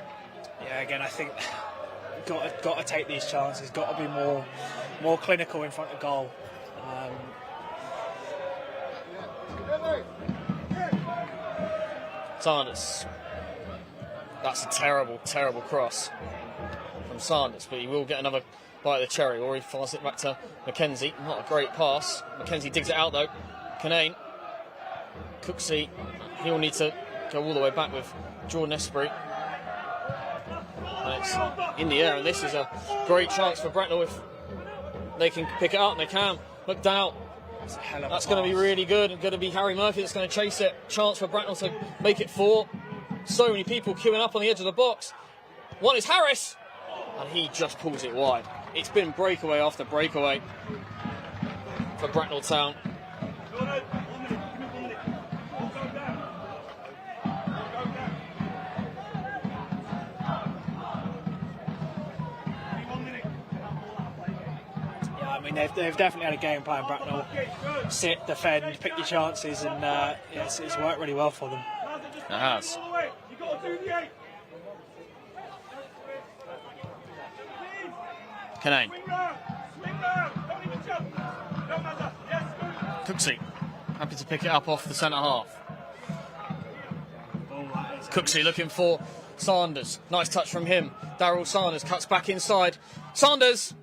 Yeah, again, I think got to take these chances. Got to be more clinical in front of goal. Sanders. That's a terrible, terrible cross from Sanders, but he will get another bite of the cherry, or he fires it back to Mackenzie. Not a great pass. Mackenzie digs it out though. Canane. Cooksey. He'll need to go all the way back with Jordan Esprit. And it's in the air, and this is a great chance for Bracknell if they can pick it up, and they can. Look down. That's going to be really good. It's going to be Harry Murphy that's going to chase it. Chance for Bracknell to make it 4. So many people queuing up on the edge of the box. One is Harris, and he just pulls it wide. It's been breakaway after breakaway for Bracknell Town. They've definitely had a game plan, Bracknell. Sit, defend, pick your chances, and it's worked really well for them. It has. Canane. Cooksey. Happy to pick it up off the centre half. Cooksey looking for Sanders. Nice touch from him. Daryl Sanders cuts back inside. Sanders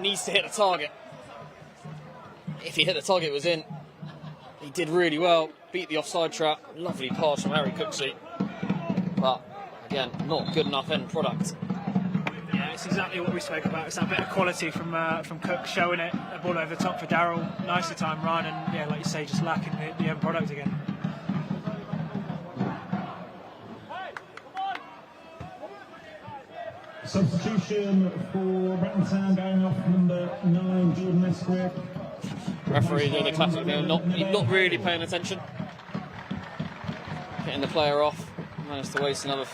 needs to hit the target. If he hit the target, it was in. He did really well. Beat the offside trap. Lovely pass from Harry Cooksey. But, again, not good enough end product. Yeah, it's exactly what we spoke about. It's that bit of quality from Cook, showing it. A ball over the top for Daryl. Nicely timed run, and, yeah, like you say, just lacking the end product again. Substitution for Bracknell Town, going off number 9, Jordan Esprit. Referee doing the classic there, not really paying attention. Getting the player off. Managed to waste another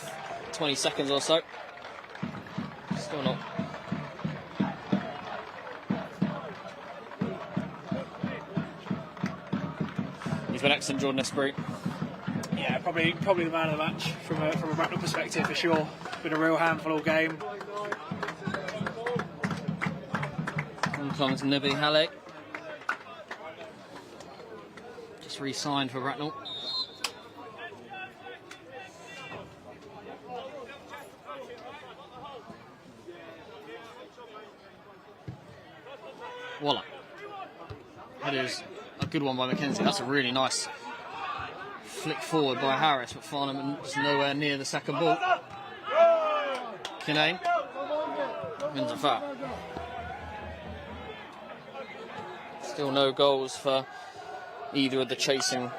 20 seconds or so. Still not. He's been excellent, Jordan Esprit. Yeah, probably the man of the match from a Bracknell perspective for sure. Been a real handful all game. Comes Nibby Halle. Just re-signed for Bracknell. Waller. That is a good one by Mackenzie. That's a really nice flick forward by Harris, but Farnham is nowhere near the second ball. Kinane wins a foul. Still no goals for either of the chasing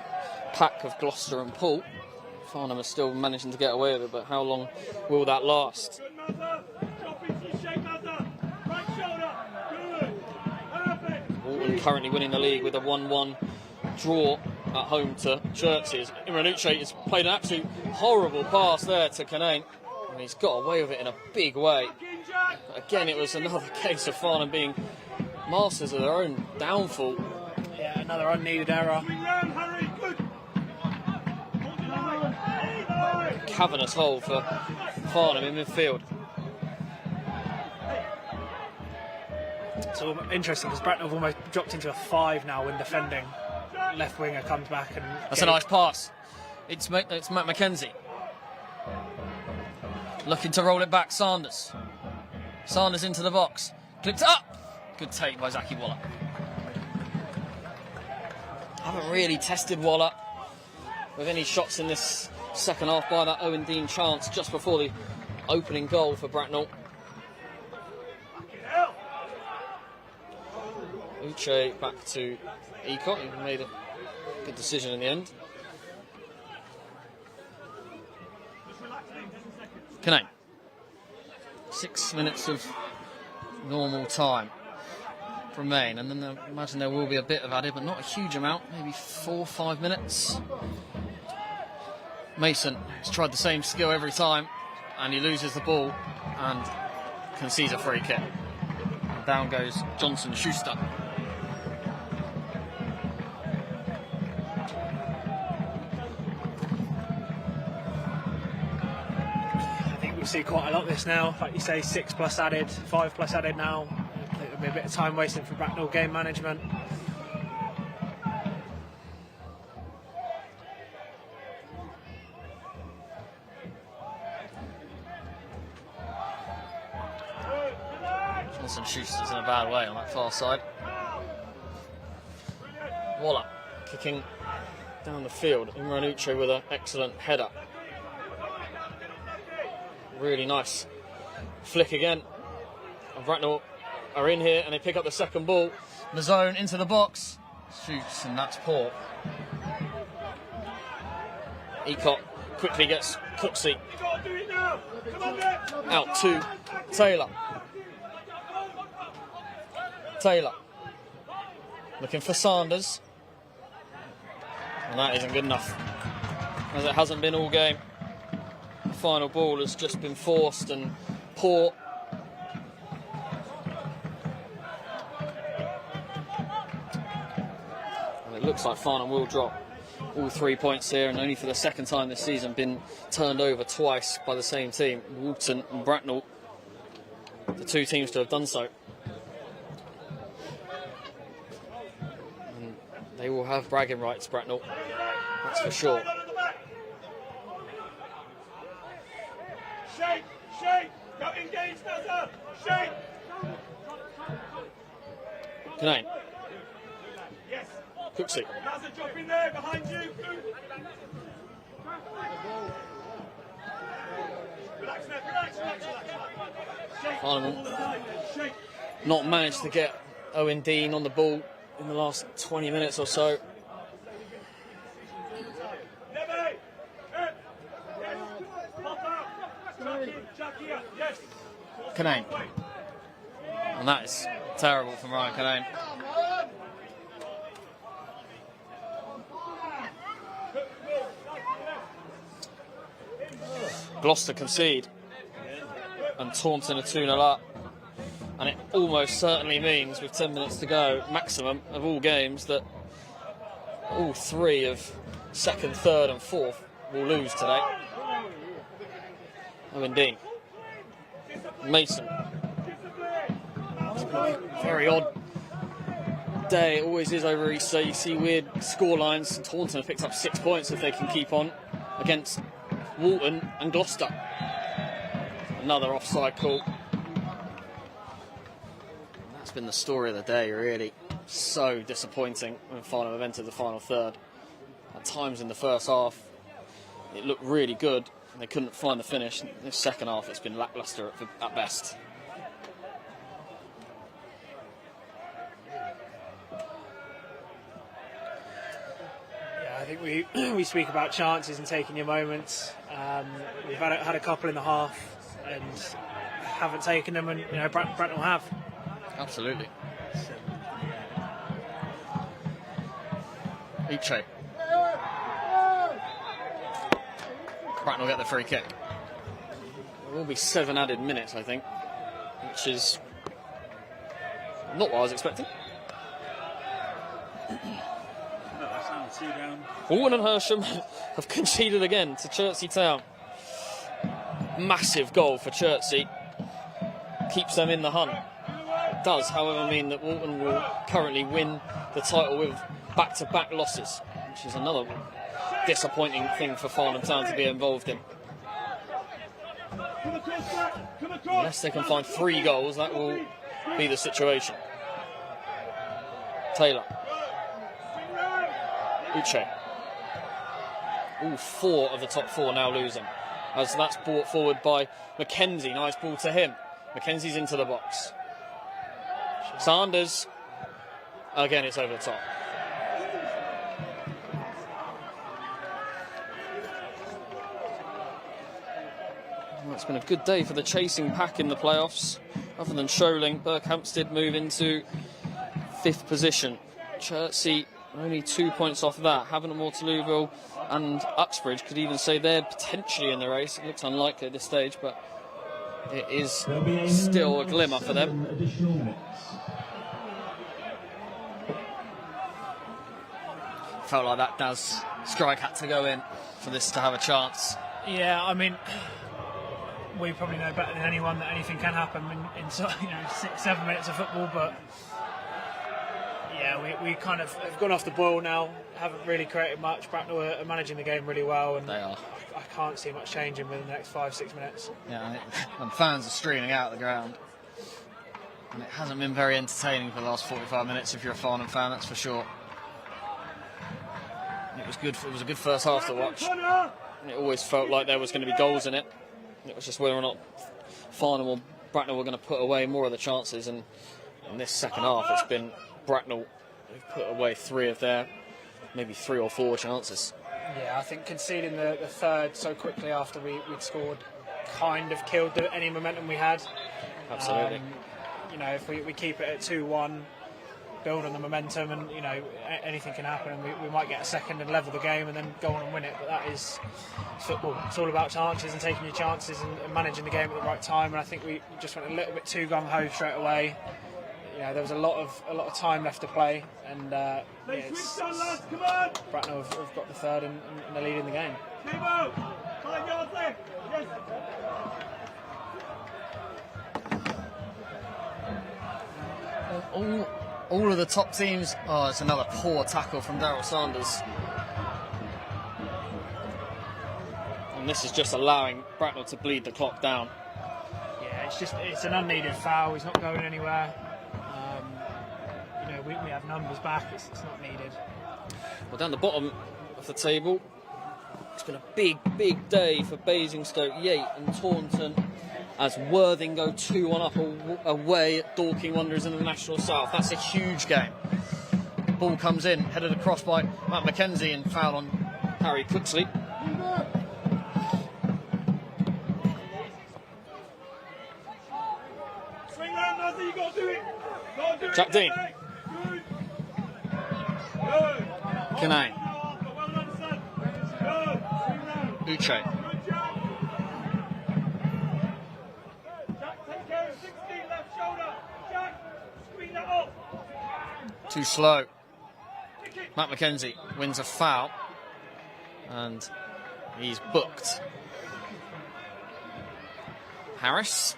pack of Gloucester and Poole. Farnham are still managing to get away with it, but how long will that last? Walton currently winning the league with a 1-1 draw at home to Chertsey's. Imranucci has played an absolute horrible pass there to Canane, and he's got away with it in a big way. But again, it was another case of Farnham being masters of their own downfall. Yeah, another unneeded error. Cavernous hole for Farnham in midfield. It's all interesting because Bracknell have almost dropped into a 5 now when defending. Left winger comes back and... That's a nice pass. It's Matt Mackenzie. Looking to roll it back, Sanders. Sanders into the box. Clipped up. Good take by Zaki Waller. Haven't really tested Waller with any shots in this second half by that Owen Dean chance just before the opening goal for Bracknell. Uche back to Ecott. He made a good decision in the end. Canane. 6 minutes of normal time remain, and then I imagine there will be a bit of added, but not a huge amount, maybe 4 or 5 minutes. Mason has tried the same skill every time, and he loses the ball and concedes a free kick. And down goes Johnson Schuster. We see quite a lot of this now, like you say, 6 plus added, 5 plus added now. I think there'll be a bit of time wasting for Bracknell game management. Johnson Schuster's in a bad way on that far side. Waller kicking down the field. Imran Uche with an excellent header. Really nice flick again. And Bracknell are in here and they pick up the second ball. Mazzone into the box. Shoots, and that's poor. Ecott quickly gets Cooksey out to Taylor. Taylor looking for Sanders. And that isn't good enough, as it hasn't been all game. The final ball has just been forced and poor. And it looks like Farnham will drop all 3 points here, and only for the second time this season been turned over twice by the same team. Walton and Bracknell, the two teams to have done so. And they will have bragging rights, Bracknell, that's for sure. Shake, shake, go engage, Nazar, shake. Canane. Yes. Cooksey. Nazar, drop in there, behind you. Relax now, relax. Shake. Farnham Shake. not managed to get Owen Dean on the ball in the last 20 minutes or so. Canane. And that is terrible from Ryan Canane. Gloucester concede and Taunton are 2-0 up, and it almost certainly means, with 10 minutes to go maximum of all games, that all three of second, third and fourth will lose today. Owen Dean. Mason. It's been a very odd day, it always is over Easter. You see weird score lines. Taunton have picked up 6 points if they can keep on against Walton and Gloucester. Another offside call. That's been the story of the day, really. So disappointing when Farnham have entered the final third. At times in the first half, it looked really good. They couldn't find the finish. In the second half, it's been lacklustre at best. Yeah, I think we speak about chances and taking your moments. We've had a couple in the half and haven't taken them, and you know Bracknell have. Absolutely. Uche. Bracknell get the free kick. There will be 7 added minutes, I think, which is not what I was expecting. Walton and Hersham have conceded again to Chertsey Town. Massive goal for Chertsey. Keeps them in the hunt. It does, however, mean that Walton will currently win the title with back-to-back losses, which is another disappointing thing for Farnham Town to be involved in. Unless they can find 3 goals, that will be the situation. Taylor. Uche. All 4 of the top 4 now losing, as that's brought forward by Mackenzie. Nice ball to him. Mackenzie's into the box. Sanders. Again, it's over the top. Well, it's been a good day for the chasing pack in the playoffs. Other than Sholing, Berkhamsted move into 5th position. Chertsey only 2 points off that. Havant and Waterlooville and Uxbridge could even say they're potentially in the race. It looks unlikely at this stage, but it is still a glimmer for them. Felt like that Daz strike had to go in for this to have a chance. Yeah, I mean, we probably know better than anyone that anything can happen in 6-7 minutes of football, but yeah, we kind of have gone off the boil now, haven't really created much. Bracknell are managing the game really well, and They are. I can't see much changing within the next 5-6 minutes. Yeah, and fans are streaming out of the ground. And it hasn't been very entertaining for the last 45 minutes if you're a Farnham fan, that's for sure. It was good. It was a good first half to watch. It always felt like there was going to be goals in it. It was just whether or not Farnham or Bracknell were going to put away more of the chances. And in this second half, it's been Bracknell who've put away 3 of their maybe 3 or 4 chances. Yeah, I think conceding the third so quickly after we'd scored kind of killed any momentum we had. Absolutely. If we keep it at 2-1, build on the momentum, and anything can happen, and we might get a second and level the game and then go on and win it. But that is football. It's all about chances and taking your chances and managing the game at the right time. And I think we just went a little bit too gung ho straight away. There was a lot of time left to play, and Bracknell have got the third and they're leading the game. All of the top teams. Oh, it's another poor tackle from Daryl Sanders. And this is just allowing Bracknell to bleed the clock down. Yeah, it's an unneeded foul. He's not going anywhere. We have numbers back. It's not needed. Well, down the bottom of the table, it's been a big day for Basingstoke, Yate and Taunton as Worthing go 2-1 up away at Dorking Wanderers in the National South. That's a huge game. Ball comes in, headed across by Matt McKenzie, and foul on Harry Cooksley. Swing round, Nazzy, you got to do it. Got to do Jack it. Dean. Good. Kanane. Well done, son. Good. Swing round. Uche. Good job. Jack, take care of 16, left shoulder. Jack, screen that off. Too slow. Matt McKenzie wins a foul, and he's booked. Harris.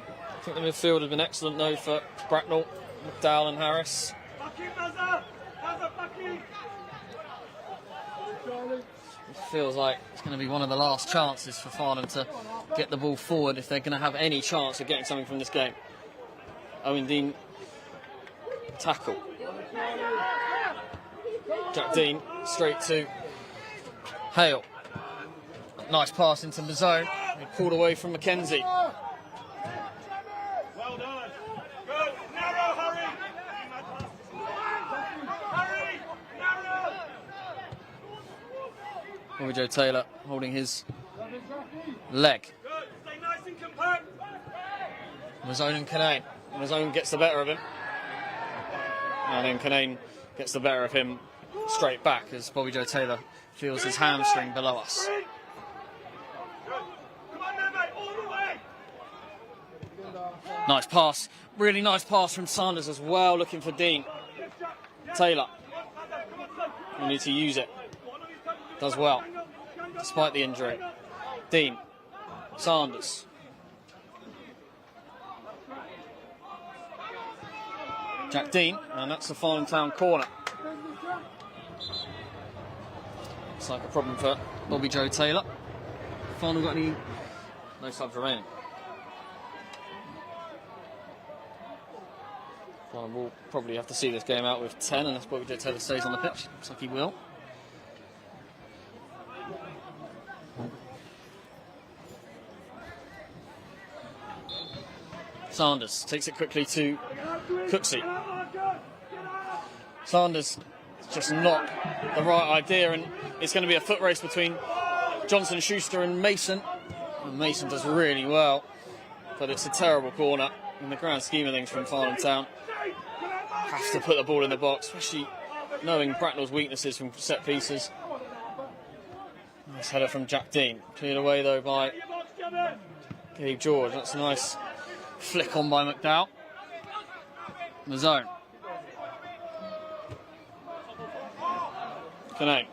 I think the midfield has been excellent though for Bracknell, McDowell and Harris. Back in, Mazza. Mazza, back in. It feels like it's going to be one of the last chances for Farnham to get the ball forward if they're going to have any chance of getting something from this game. Owen Dean tackle. Jack Dean straight to Hale. Nice pass into the zone. He pulled away from McKenzie. Well done. Good. Narrow, hurry. Hurry. Narrow. Bobby Joe Taylor holding his leg. Good. Stay nice and compact. Mazzone and Kanane. Mazzone gets the better of him. And then Kanane gets the better of him straight back as Bobby Joe Taylor feels his hamstring below us. Good. Come on now, mate. All the way. Nice pass. Really nice pass from Sanders as well, looking for Dean. Taylor. We need to use it. Does well, despite the injury. Dean. Sanders. Jack Dean, and that's the Farnham Town corner. Looks like a problem for Bobby Joe Taylor. Farnham got any? No subs remaining. Farnham will probably have to see this game out with 10 unless Bobby Joe Taylor stays on the pitch. Looks like he will. Sanders takes it quickly to Cooksey. Sanders just not the right idea, and it's going to be a foot race between Johnson, Schuster and Mason. And Mason does really well, but it's a terrible corner in the grand scheme of things from Farnham Town. Have to put the ball in the box, especially knowing Bracknell's weaknesses from set pieces. Nice header from Jack Dean. Cleared away though by Gabe George. That's a nice flick on by McDowell. In the zone. Canane.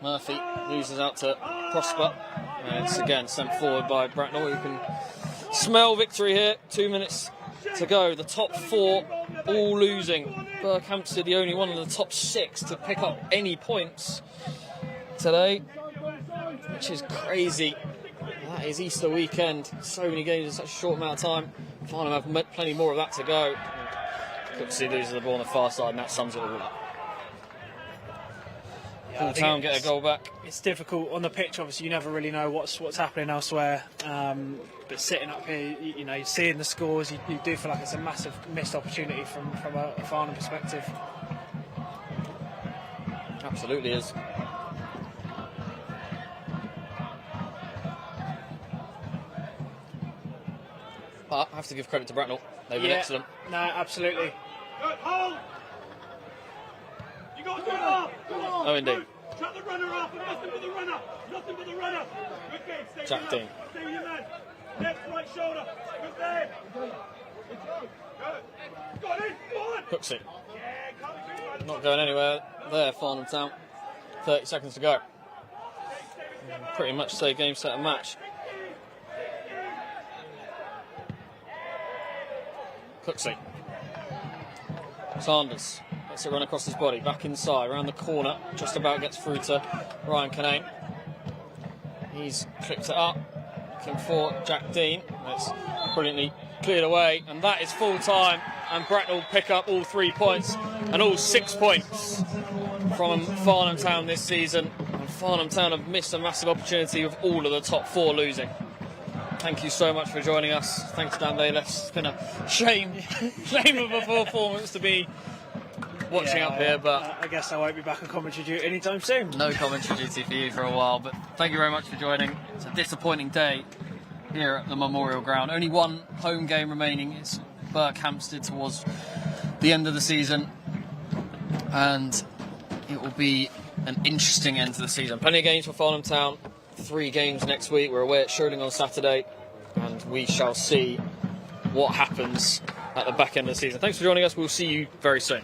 Murphy loses out to Prosper. And it's again sent forward by Bracknell. You can smell victory here. 2 minutes to go. The top 4 all losing. Berkhamsted the only one of the top 6 to pick up any points today, which is crazy. That is Easter weekend. So many games in such a short amount of time. Farnham have plenty more of that to go. Cooksey loses the ball on the far side, and that sums it all up. Yeah, Town get a goal back. It's difficult on the pitch. Obviously, you never really know what's happening elsewhere. But sitting up here, you know, you're seeing the scores. You do feel like it's a massive missed opportunity from a Farnham perspective. Absolutely is. But I have to give credit to Bracknell. They've been excellent. No, absolutely. Good, hold! You got to do it up! Come on! Oh, indeed. Shut the runner up, and nothing but the runner! Nothing but the runner! Good game, stay Jack with your Dean. man. Stay with your man. Left, right shoulder. Good game. Good. Got it, go on! Cooksey. Yeah, come on. Not going anywhere there, Farnham Town. 30 seconds to go. Pretty much say game, set and match. Cooksey. Sanders lets it run across his body, back inside, around the corner, just about gets through to Ryan Canane. He's clipped it up, looking for Jack Dean. It's brilliantly cleared away, and that is full time, and Bracknell pick up all 3 points, and all 6 points from Farnham Town this season. And Farnham Town have missed a massive opportunity with all of the top 4 losing. Thank you so much for joining us. Thanks, Dan Bayless. It's been a shame of a performance to be watching up here, but I guess I won't be back on commentary duty anytime soon. no commentary duty for you for a while. But thank you very much for joining. It's a disappointing day here at the Memorial Ground. Only one home game remaining. It's Berkhamsted towards the end of the season, and it will be an interesting end to the season. Plenty of games for Farnham Town. 3 games next week. We're away at Shirling on Saturday, and we shall see what happens at the back end of the season. Thanks for joining us. We'll see you very soon.